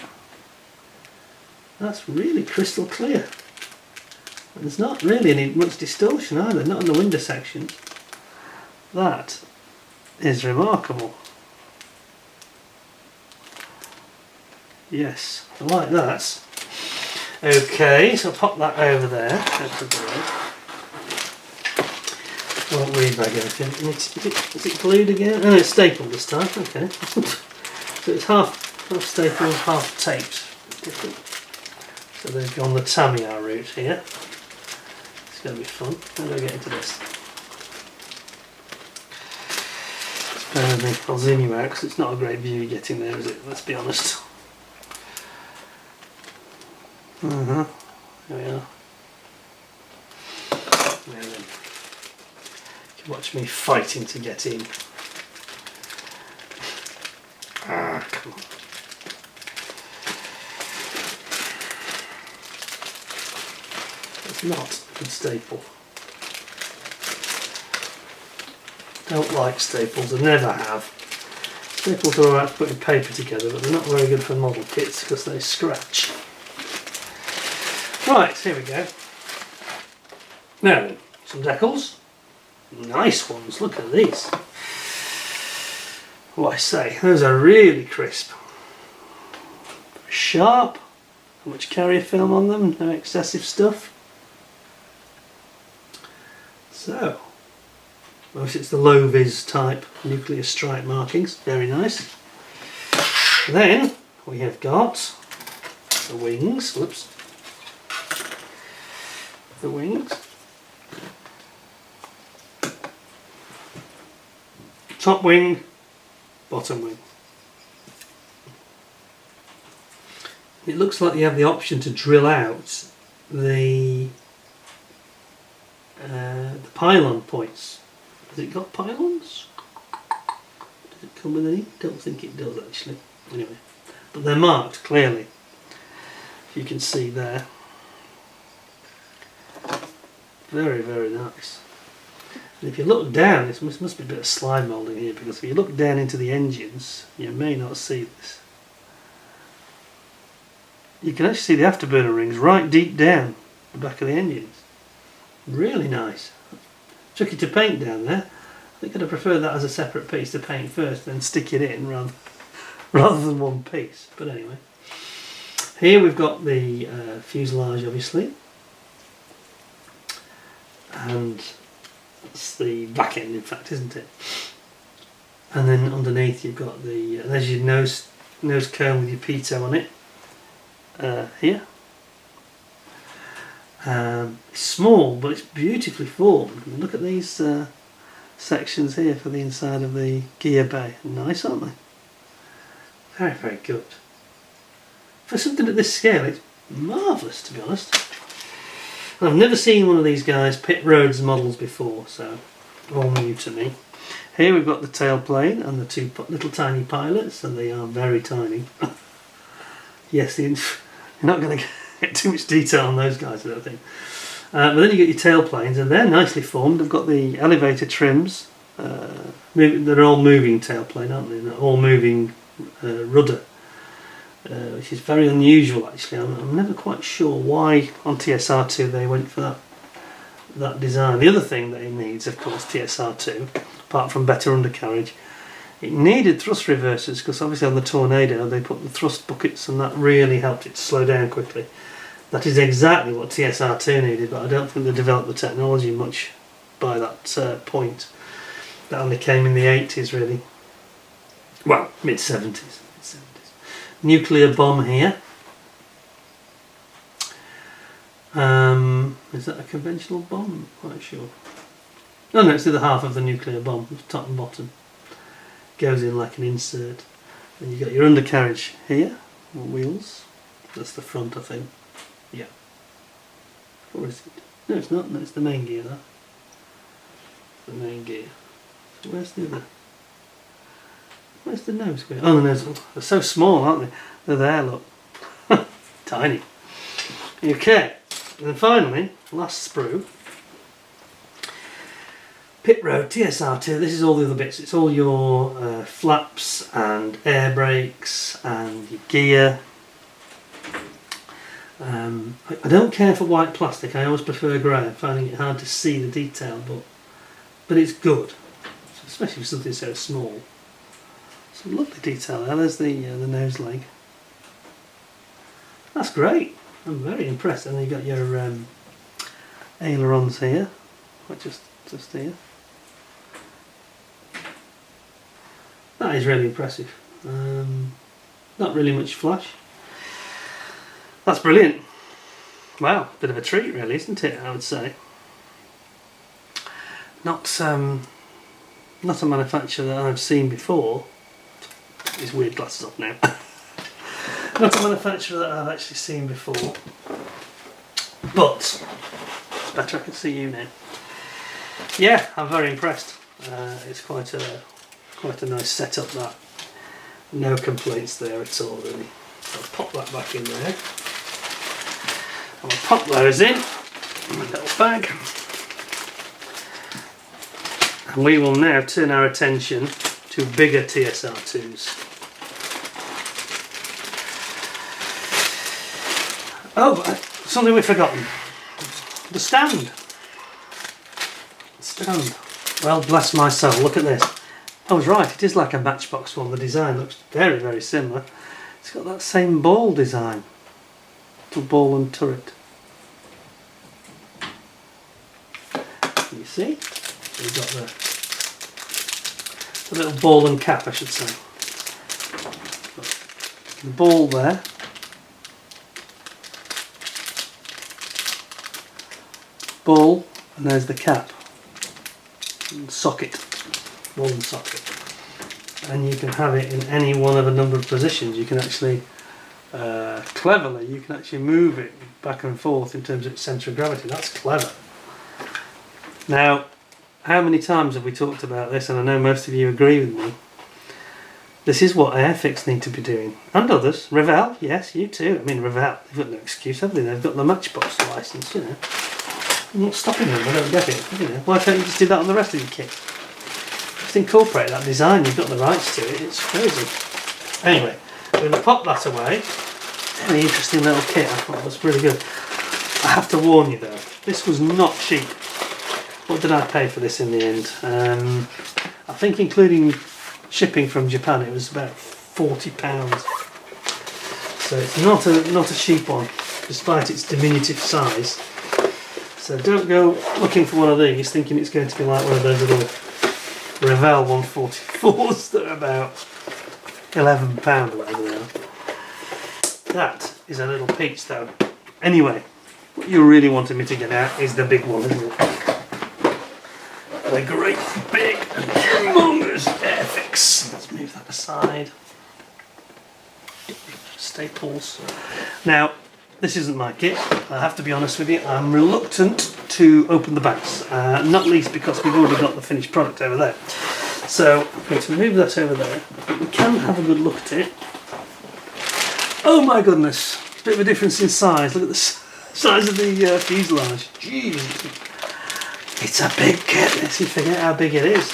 That's really crystal clear. And there's not really any much distortion either, not in the window section. That is remarkable. Yes, I like that. Okay, so I'll pop that over there. Won't read back anything. Is it glued again? Oh, it's stapled this time. Okay. So it's half stapled, half taped. Different. So they've gone the Tamiya route here. It's going to be fun. How do I get into this? Just bear with me. I'll zoom you out because it's not a great view getting there, is it? Let's be honest. There we are. Now then. You can watch me fighting to get in. Ah, come on. It's not a good staple. Don't like staples, I never have. Staples are alright for putting paper together, but they're not very good for model kits because they scratch. Right, here we go. Now then, some decals. Nice ones, look at these. What I say, those are really crisp. Sharp, not much carrier film on them, no excessive stuff. So, most it's the low-vis type nuclear stripe markings, very nice. Then we have got the wings, whoops. The wings. Top wing, bottom wing. It looks like you have the option to drill out the pylon points. Has it got pylons? Does it come with any? Don't think it does actually. Anyway, but they're marked clearly. you can see there. Very, very nice. And if you look down, this must be a bit of slide moulding here, because if you look down into the engines, you may not see this. You can actually see the afterburner rings right deep down the back of the engines. Really nice. Tricky to paint down there. I think I'd have preferred that as a separate piece to paint first, then stick it in rather than one piece. But anyway, here we've got the fuselage, obviously, and that's the back end, in fact, isn't it? And then underneath you've got there's your nose cone with your pitot on it. Here. It's small, but it's beautifully formed. I mean, look at these sections here for the inside of the gear bay. Nice, aren't they? Very, very good. For something at this scale, it's marvellous, to be honest. I've never seen one of these guys' pit roads models before, so all new to me. Here we've got the tailplane and the two little tiny pilots, and they are very tiny. Yes, you're not going to get too much detail on those guys, I don't think. But then you get your tailplanes, and they're nicely formed. They've got the elevator trims. They're all moving tailplane, aren't they? They're all moving rudder, which is very unusual, actually. I'm never quite sure why on TSR2 they went for that design. The other thing that it needs, of course, TSR2, apart from better undercarriage, it needed thrust reversers, because obviously on the Tornado they put the thrust buckets, and that really helped it to slow down quickly. That is exactly what TSR2 needed, but I don't think they developed the technology much by that point. That only came in the 80s, really. Well, mid-70s. Nuclear bomb here. Is that a conventional bomb? I'm not quite sure. Oh no, it's the other half of the nuclear bomb, top and bottom. Goes in like an insert. And you've got your undercarriage here, wheels. That's the front, I think. Yeah. Or is it? No, it's not. No, it's the main gear, that. The main gear. So where's the other? Where's the nose going? Oh, the nose. They're so small, aren't they? They're there, look. Tiny. Okay. And then finally, last sprue. Pit road TSR2. This is all the other bits. It's all your flaps and air brakes and your gear. I don't care for white plastic. I always prefer grey. I'm finding it hard to see the detail, but it's good, especially for something so small. Some lovely detail there. There's the nose leg. That's great. I'm very impressed. And then you've got your ailerons here, just here. That is really impressive. Not really much flash. That's brilliant. Wow, bit of a treat, really, isn't it? I would say. Not a manufacturer that I've seen before. These weird glasses off now. Not a manufacturer that I've actually seen before. But it's better I can see you now. Yeah, I'm very impressed. It's quite a nice setup, that. No complaints there at all, really. So I'll pop that back in there. And I'll pop those in my little bag. And we will now turn our attention to bigger TSR2's. Oh, something we've forgotten. The stand. Stand. Well, bless my soul, look at this. I was right, it is like a Matchbox one. The design looks very, very similar. It's got that same ball design. Little ball and turret. Can you see? We've got the little ball and cap, I should say. The ball there. Ball, and there's the cap. And socket. Ball and socket. And you can have it in any one of a number of positions. You can actually, cleverly, you can actually move it back and forth in terms of its centre of gravity. That's clever. Now, how many times have we talked about this, and I know most of you agree with me, This is what Airfix need to be doing. And others. Revell, yes, you too. I mean, Revell, they've got no excuse, have they? They've got the Matchbox licence, you know. I'm not stopping them, I don't get it. You know, why can't you just do that on the rest of your kit? Just incorporate that design, you've got the rights to it, it's crazy. Anyway, we're going to pop that away. Very interesting little kit, I thought it was really good. I have to warn you though, this was not cheap. What did I pay for this in the end? I think including shipping from Japan it was about £40. So it's not a cheap one, despite its diminutive size. So don't go looking for one of these thinking it's going to be like one of those little Revell 144s that are about £11 or whatever they are. That is a little peach though. Anyway, what you really wanted me to get out is the big one, isn't it? The great big and humongous Airfix. Let's move that aside. Staples. Now, this isn't my kit, I have to be honest with you. I'm reluctant to open the bags, not least because we've already got the finished product over there. So I'm going to move that over there, but we can have a good look at it. Oh my goodness, bit of a difference in size. Look at the size of the fuselage. Jeez, it's a big kit this, you forget how big it is.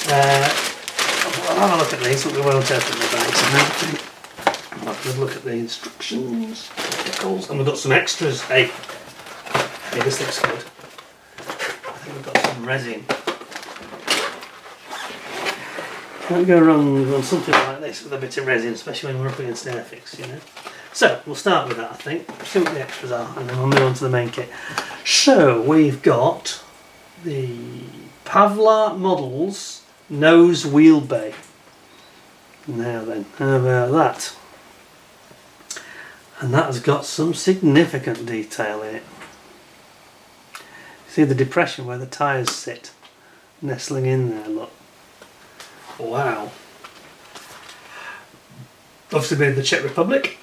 I'll have a look at these, but we won't open the bags and everything. I'll have a good look at the instructions, decals, and we've got some extras. Hey, this looks good. I think we've got some resin. Can't go wrong on something like this with a bit of resin, especially when we're up against Airfix, you know. So we'll start with that, I think. See what the extras are, and then we'll move on to the main kit. So we've got the Pavla models nose wheel bay. Now then, how about that? And that has got some significant detail in it. See the depression where the tyres sit, nestling in there, look. Wow. Obviously made in the Czech Republic.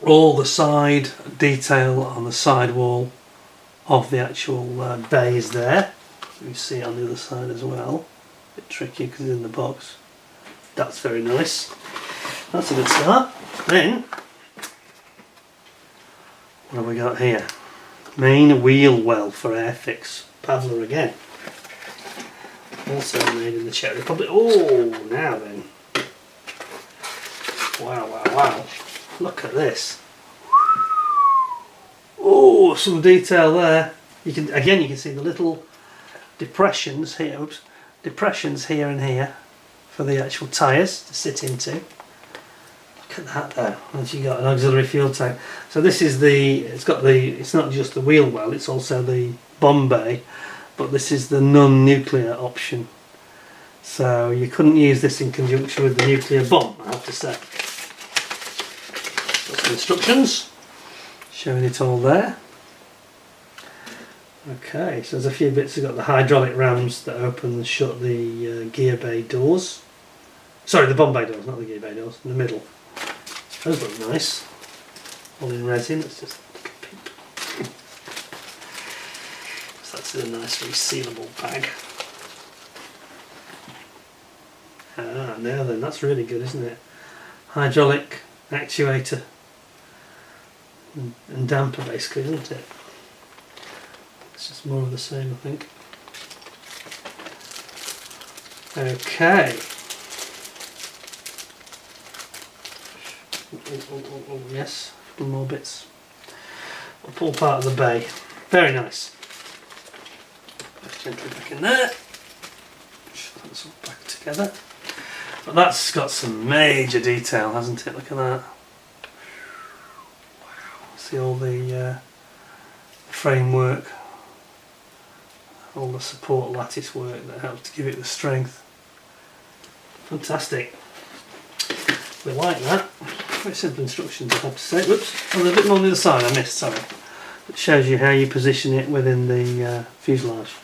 All the side detail on the side wall of the actual bay is there. You see it on the other side as well. A bit tricky because it's in the box. That's very nice. That's a good start. Then, what have we got here? Main wheel well for Airfix. Pavla again. Also made in the Czech Republic. Oh, now then. Wow, wow, wow. Look at this. Oh, some detail there. You can see the little depressions here. Oops, depressions here and here for the actual tyres to sit into. Look at that though. And you got an auxiliary fuel tank. So this is it's not just the wheel well, it's also the bomb bay, but this is the non-nuclear option. So you couldn't use this in conjunction with the nuclear bomb, I have to say. Got some instructions showing it all there. Okay, so there's a few bits. We've got the hydraulic rams that open and shut the gear bay doors. Sorry, the bomb bay doors, not the gear bay doors, in the middle. Those look nice. All in resin, it's just a little peep. So that's in a nice resealable bag. Ah, now then, that's really good, isn't it? Hydraulic actuator and damper basically, isn't it? It's just more of the same, I think. Okay. Oh, yes, a couple more bits. I'll pull part of the bay. Very nice. Just gently back in there. Shove that all back together. But that's got some major detail, hasn't it? Look at that. Wow. See all the framework, all the support lattice work that helps to give it the strength. Fantastic. We like that. Very simple instructions, I have to say. Whoops, oh, there's a bit more on the other side I missed, sorry. It shows you how you position it within the fuselage.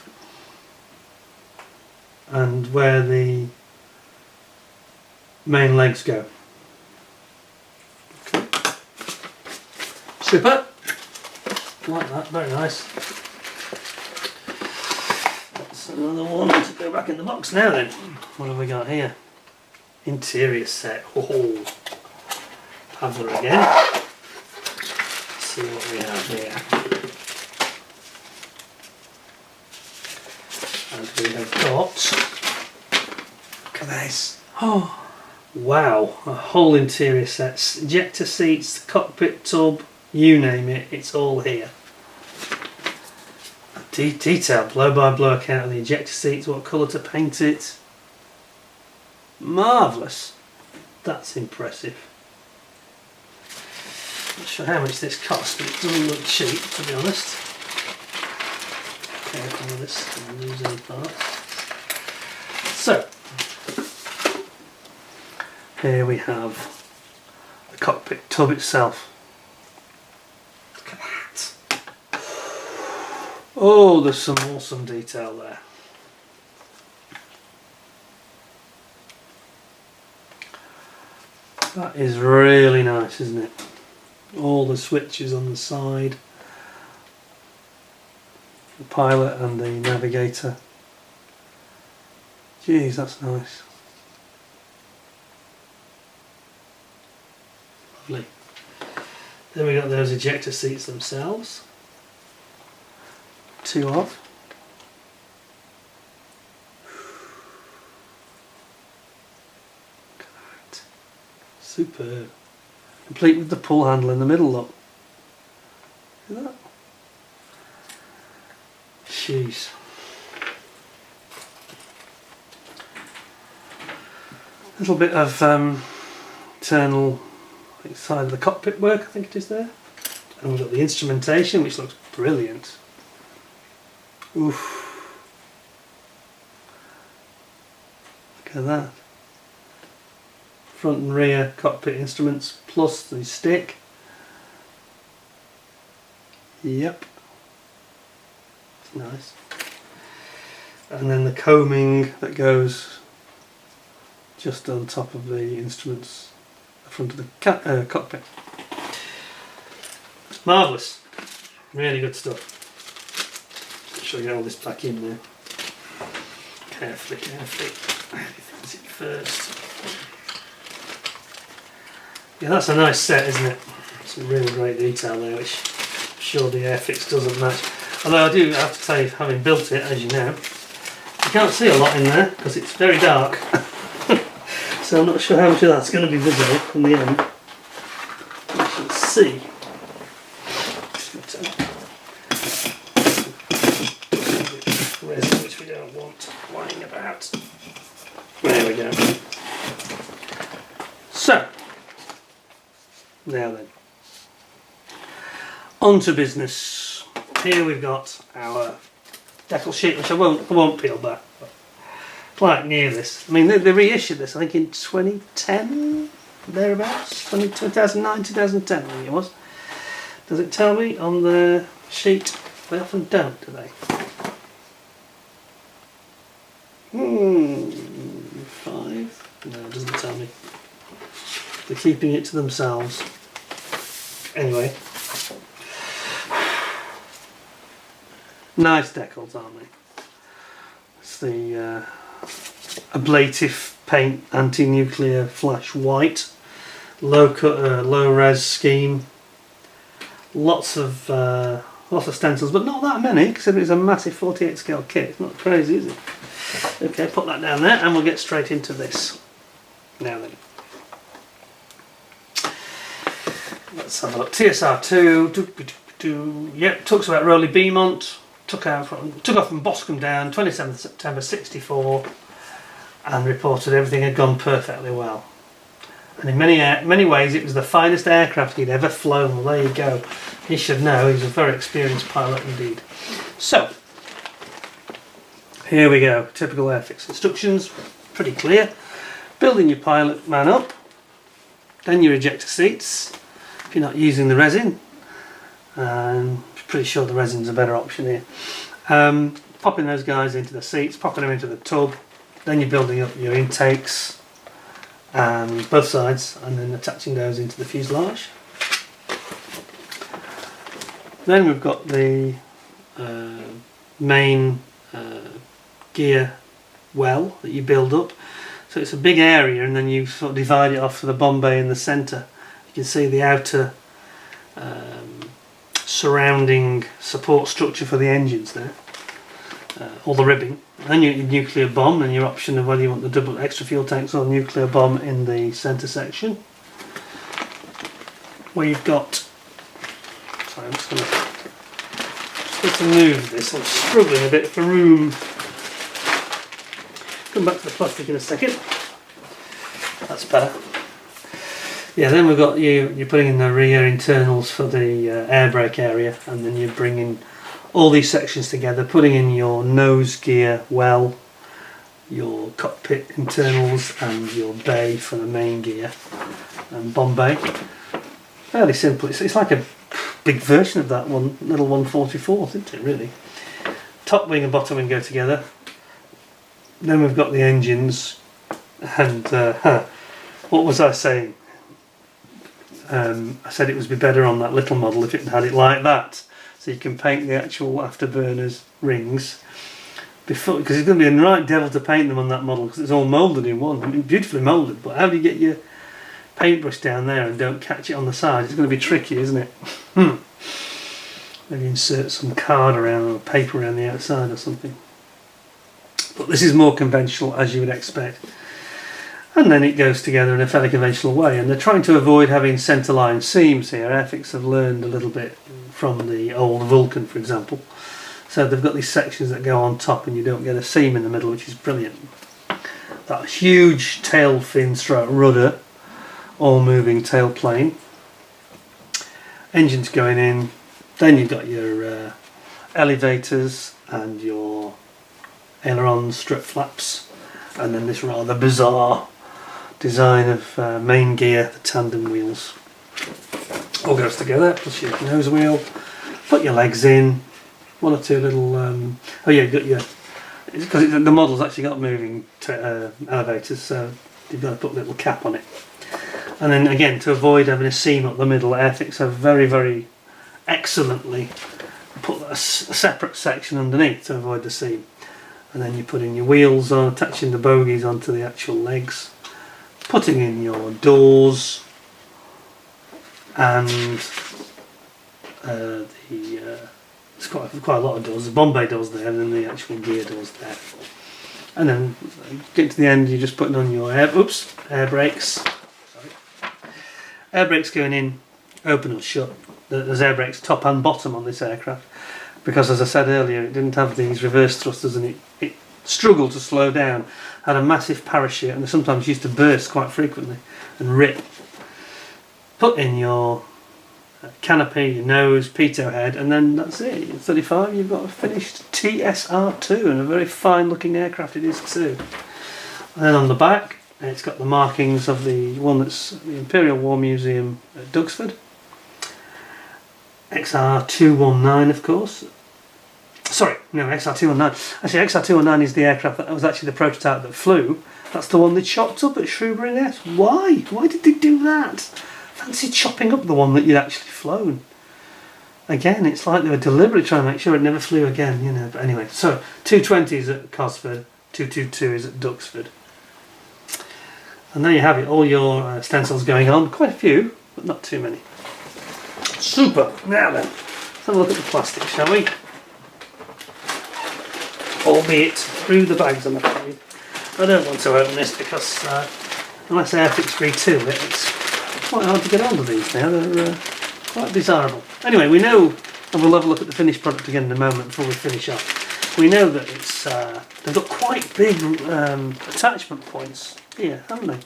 And where the main legs go. Okay. Super. Like that, very nice. Let's another one to go back in the box now then. What have we got here? Interior set. Oh, Pavla again. Let's see what we have here. And we have got, look at this. Oh, wow, a whole interior set. Ejector seats, cockpit tub, you name it, it's all here. Detailed blow-by-blow account of the ejector seats, what colour to paint it. Marvellous. That's impressive. Not sure how much this costs, but it doesn't look cheap, to be honest. Careful with this, don't lose any parts. So, here we have the cockpit tub itself. Look at that. Oh, there's some awesome detail there. That is really nice, isn't it? All the switches on the side. The pilot and the navigator. Jeez, that's nice. Lovely. Then we got those ejector seats themselves. Two of. Look at that. Superb. Complete with the pull handle in the middle, look. Look at that. Jeez. A little bit of internal side of the cockpit work, I think it is there. And we've got the instrumentation, which looks brilliant. Oof. Look at that. Front and rear cockpit instruments plus the stick. Yep. It's nice. And then the combing that goes just on top of the instruments, the front of the cockpit. Marvellous. Really good stuff. Make sure I get all this back in now. Carefully, carefully. Everything's in first. Yeah, that's a nice set, isn't it? Some really great detail there, which I'm sure the Airfix doesn't match. Although I do have to tell you, having built it, as you know, you can't see a lot in there because it's very dark. So I'm not sure how much of that's going to be visible in the end. We shall see. Resin which we don't want lying about. There we go. So, now then, on to business. Here we've got our Deckle Sheet, which I won't peel back. But quite near this. I mean, they reissued this, I think, in 2010, thereabouts, 2009, 2010, I think it was. Does it tell me on the sheet? They often don't, do they? 5? No, it doesn't tell me. They're keeping it to themselves. Anyway. Nice decals, aren't they? It's the ablative paint, anti-nuclear flash white, low res scheme. Lots of stencils, but not that many, considering it's a massive 48 scale kit. It's not crazy, is it? Okay, put that down there, and we'll get straight into this. Now then, let's have a look. TSR2. Yep, talks about Roland Beamont. Took off from Boscombe Down, 27th September '64, and reported everything had gone perfectly well. And in many ways, it was the finest aircraft he'd ever flown. Well, there you go. He should know. He's a very experienced pilot indeed. So, here we go. Typical Airfix instructions. Pretty clear. Building your pilot man up. Then your ejector seats. If you're not using the resin. I'm pretty sure the resin's a better option here. Popping those guys into the seats. Popping them into the tub. Then you're building up your intakes. And both sides, and then attaching those into the fuselage. Then we've got the main gear well that you build up. So it's a big area, and then you sort of divide it off for the bomb bay in the centre. You can see the outer surrounding support structure for the engines there, all the ribbing. And your nuclear bomb, and your option of whether you want the double extra fuel tanks or nuclear bomb in the centre section. We've got, sorry, I'm just going to move this. I'm struggling a bit for room. Come back to the plastic in a second. That's better. Yeah, then we've got you're putting in the rear internals for the air brake area, and then you're bringing all these sections together, putting in your nose gear well, your cockpit internals, and your bay for the main gear and bomb bay. Fairly simple. It's like a big version of that one, little 144, isn't it, really? Top wing and bottom wing go together. Then we've got the engines, and what was I saying? I said it would be better on that little model if it had it like that, so you can paint the actual afterburners rings before, because it's going to be a right devil to paint them on that model because it's all moulded in one. I mean, beautifully moulded, but how do you get your paintbrush down there and don't catch it on the side? It's going to be tricky, isn't it? Maybe insert some card around or paper around the outside or something. But this is more conventional, as you would expect. And then it goes together in a fairly conventional way, and they're trying to avoid having centerline seams here. Airfix have learned a little bit from the old Vulcan, for example. So they've got these sections that go on top and you don't get a seam in the middle, which is brilliant. That huge tail fin stroke rudder, all moving tail plane. Engines going in. Then you've got your elevators and your aileron strip flaps, and then this rather bizarre design of main gear, the tandem wheels. All goes together, plus your nose wheel. Put your legs in, one or two little, oh yeah, you've got your, because the model's actually got moving elevators, so you've got to put a little cap on it. And then again, to avoid having a seam up the middle, Airfix have very, very excellently put a separate section underneath to avoid the seam. And then you put in your wheels on, attaching the bogies onto the actual legs, putting in your doors, and there's quite a lot of doors. The bomb bay doors there, and then the actual gear doors there. And then get to the end, you're just putting on your air brakes. Sorry. Air brakes going in, open or shut. There's air brakes top and bottom on this aircraft, because as I said earlier, it didn't have these reverse thrusters, and it struggled to slow down. Had a massive parachute, and they sometimes used to burst quite frequently and rip. Put in your canopy, your nose, pitot head, and then that's it. At 35, you've got a finished TSR2, and a very fine looking aircraft it is too. And then on the back, it's got the markings of the one that's the Imperial War Museum at Duxford. XR219, of course. Sorry, no, XR219. Actually, XR219 is the aircraft that was actually the prototype that flew. That's the one they chopped up at Shrewsbury Nest. Why? Why did they do that? Fancy chopping up the one that you'd actually flown. Again, it's like they were deliberately trying to make sure it never flew again, you know. But anyway, so 220 is at Cosford, 222 is at Duxford. And there you have it, all your stencils going on. Quite a few, but not too many. Super! Now then, let's have a look at the plastic, shall we? Albeit through the bags, I'm afraid. I don't want to open this because unless Airfix retool it, it's quite hard to get hold of these now. They're quite desirable. Anyway, we know, and we'll have a look at the finished product again in a moment before we finish off. We know that it's they've got quite big attachment points here, haven't they,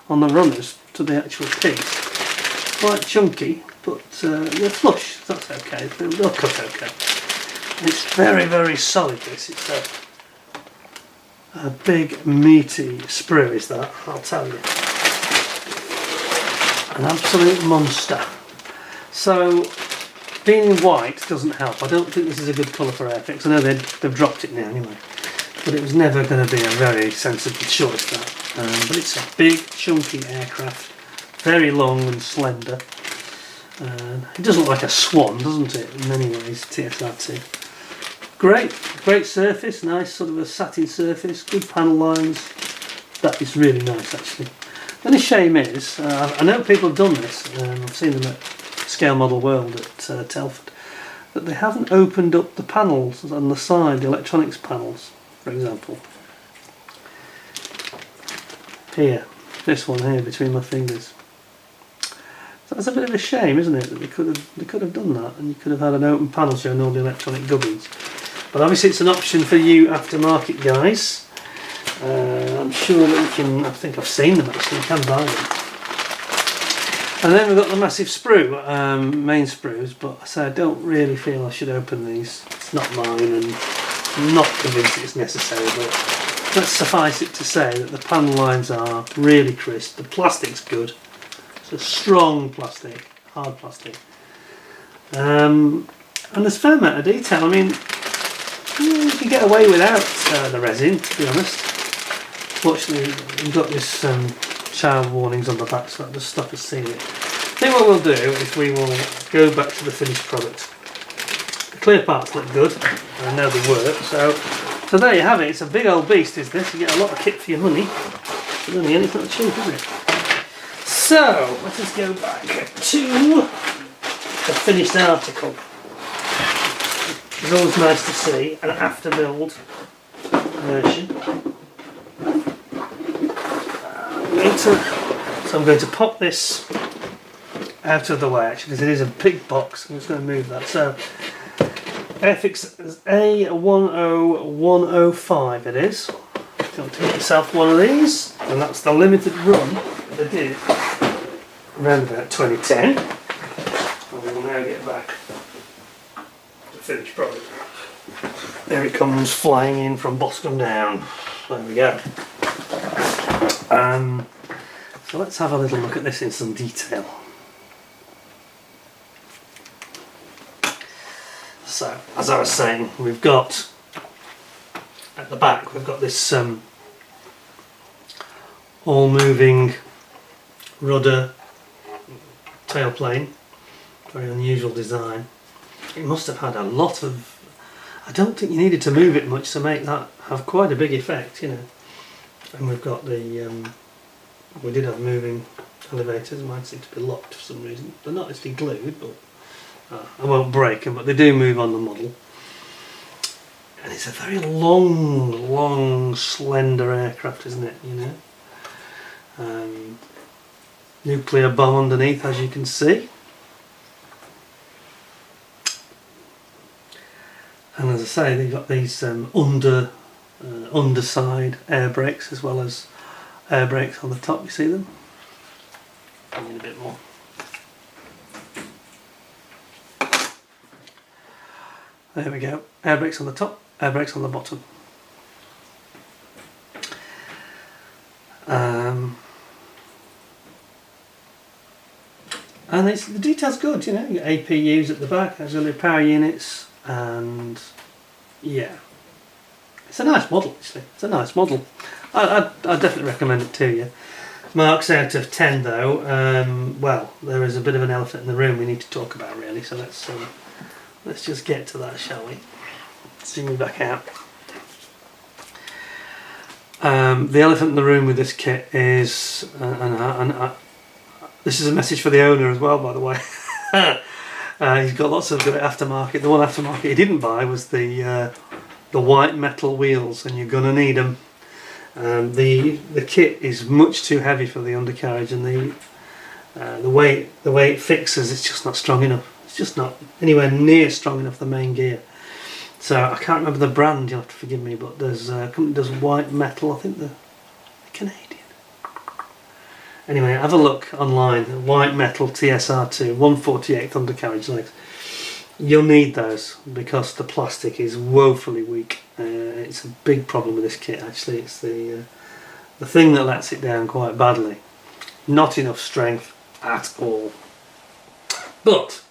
on the runners to the actual piece. Quite chunky, but they're flush, so that's okay. They'll cut okay. It's very, very solid, this. It's a big, meaty sprue, is that, I'll tell you. An absolute monster. So, being in white doesn't help. I don't think this is a good colour for Airfix. I know they've dropped it now anyway. But it was never going to be a very sensible choice, that. But it's a big, chunky aircraft. Very long and slender. It does look like a swan, doesn't it, in many ways, TSR2. great surface, nice sort of a satin surface, good panel lines. That is really nice actually. The only shame is, I know people have done this, I've seen them at Scale Model World at Telford, that they haven't opened up the panels on the side, the electronics panels, for example. Here, this one here between my fingers. So that's a bit of a shame, isn't it? That they could have done that, and you could have had an open panel showing all the electronic gubbins. But obviously it's an option for you aftermarket guys. I'm sure that you can, I think I've seen them actually, you can buy them. And then we've got the massive sprue, main sprues, but I say I don't really feel I should open these. It's not mine and I'm not convinced it's necessary, but let's suffice it to say that the panel lines are really crisp, the plastic's good, it's a strong plastic, hard plastic. And there's a fair amount of detail. I mean, you can get away without the resin, to be honest. Fortunately, we've got this child warnings on the back, so that does stop us seeing it. I think what we'll do is we will go back to the finished product. The clear parts look good, and I know they work, so there you have it. It's a big old beast, is this? You get a lot of kit for your money. But then again, it's not cheap, is it? So, let us go back to the finished article. It's always nice to see an after-build version. So I'm going to pop this out of the way actually, because it is a big box. I'm just going to move that. So Airfix A10105 it is. You want to get yourself one of these, and that's the limited run that they did around about 2010. And we will now get back to the finished product. There it comes flying in from Boscombe down. There we go. So let's have a little look at this in some detail. So, as I was saying, we've got at the back, we've got this all-moving rudder tailplane, very unusual design. It must have had a lot of, I don't think you needed to move it much to make that have quite a big effect, you know. And we've got the, we did have moving elevators, mine seem to be locked for some reason. They're not actually glued, but I won't break them, but they do move on the model. And it's a very long, slender aircraft, isn't it, you know. Nuclear bomb underneath, as you can see. And as I say, they've got these underside air brakes as well as air brakes on the top. You see them? I need a bit more. There we go. Air brakes on the top, air brakes on the bottom. And the detail's good, you know. You got APUs at the back, auxiliary power units, and yeah. It's a nice model, actually. It's a nice model. I'd definitely recommend it to you. Marks out of 10 though. Well, there is a bit of an elephant in the room we need to talk about really, so let's just get to that, shall we? Zoom me back out. The elephant in the room with this kit is, this is a message for the owner as well, by the way. He's got lots of good aftermarket. The one aftermarket he didn't buy was the white metal wheels, and you're gonna need them. The kit is much too heavy for the undercarriage, and the way it fixes, it's just not strong enough. It's just not anywhere near strong enough, the main gear. So I can't remember the brand, you'll have to forgive me, but there's a company that does white metal, I think they're Canadian. Anyway, have a look online, white metal TSR2 1/48 undercarriage legs. You'll need those because the plastic is woefully weak. It's a big problem with this kit actually. It's the thing that lets it down quite badly. Not enough strength at all. But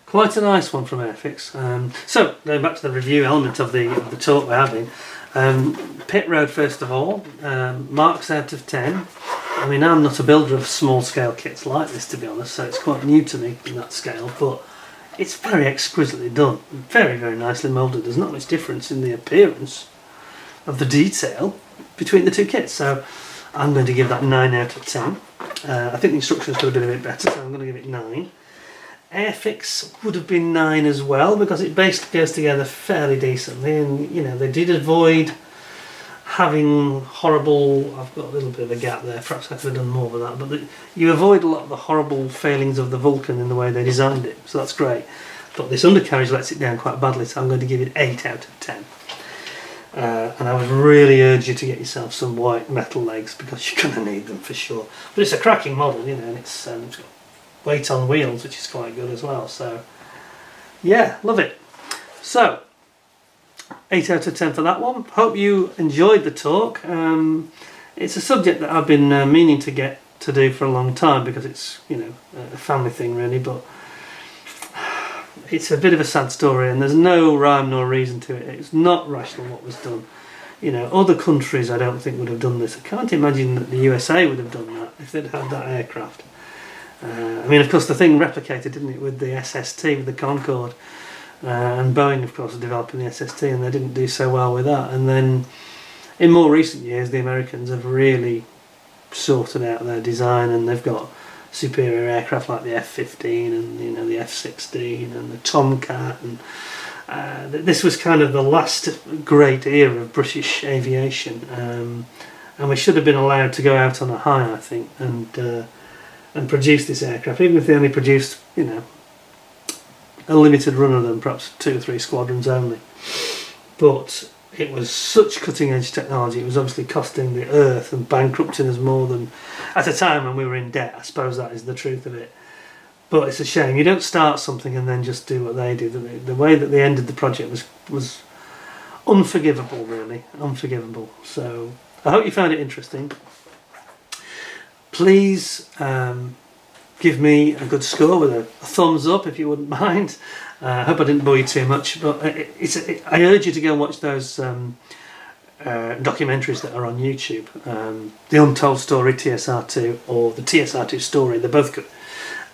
quite a nice one from Airfix. So going back to the review element of the talk we're having. Pit road first of all. Marks out of 10. I mean, I'm not a builder of small scale kits like this, to be honest, so it's quite new to me in that scale, but it's very exquisitely done, very, very nicely moulded. There's not much difference in the appearance of the detail between the two kits, so I'm going to give that 9 out of 10. I think the instructions could have been a bit better, so I'm going to give it 9. Airfix would have been 9 as well, because it basically goes together fairly decently, and you know, they did avoid having horrible, I've got a little bit of a gap there, perhaps I could have done more with that, but you avoid a lot of the horrible failings of the Vulcan in the way they designed it, so that's great. But this undercarriage lets it down quite badly, so I'm going to give it 8 out of 10. And I would really urge you to get yourself some white metal legs, because you're going to need them for sure. But it's a cracking model, you know, and it's got weight on wheels, which is quite good as well, so yeah, love it. So 8 out of 10 for that one. Hope you enjoyed the talk. It's a subject that I've been meaning to get to do for a long time, because it's, you know, a family thing really, but it's a bit of a sad story and there's no rhyme nor reason to it. It's not rational what was done. You know, other countries I don't think would have done this. I can't imagine that the USA would have done that if they'd had that aircraft. I mean, of course the thing replicated, didn't it, with the SST, with the Concorde. And Boeing, of course, are developing the SST, and they didn't do so well with that. And then, in more recent years, the Americans have really sorted out their design, and they've got superior aircraft like the F-15 and, you know, the F-16 and the Tomcat. And this was kind of the last great era of British aviation, and we should have been allowed to go out on a high, I think, and produce this aircraft, even if they only produced, you know, a limited run of them, perhaps 2 or 3 squadrons only. But it was such cutting edge technology, it was obviously costing the earth and bankrupting us more than at a time when we were in debt. I suppose that is the truth of it. But it's a shame, you don't start something and then just do what they did. The way that they ended the project was unforgivable, really, unforgivable. So I hope you found it interesting. Please give me a good score with a thumbs up if you wouldn't mind. I hope I didn't bore you too much, but I urge you to go and watch those documentaries that are on YouTube. The Untold Story, TSR2, or the TSR2 Story, they're both good.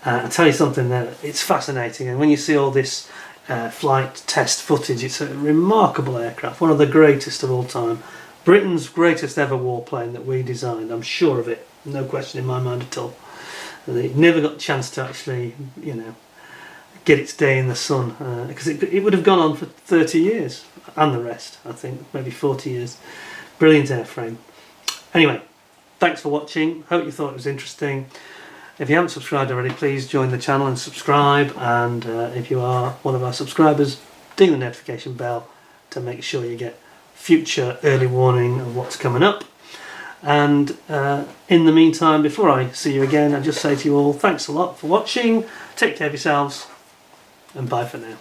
I'll tell you something, there, it's fascinating, and when you see all this flight test footage, it's a remarkable aircraft, one of the greatest of all time. Britain's greatest ever warplane that we designed, I'm sure of it, no question in my mind at all. It never got a chance to actually, you know, get its day in the sun, because it would have gone on for 30 years and the rest, I think, maybe 40 years. Brilliant airframe. Anyway, thanks for watching. Hope you thought it was interesting. If you haven't subscribed already, please join the channel and subscribe, and if you are one of our subscribers, ding the notification bell to make sure you get future early warning of what's coming up. And in the meantime, before I see you again, I just say to you all, thanks a lot for watching, take care of yourselves, and bye for now.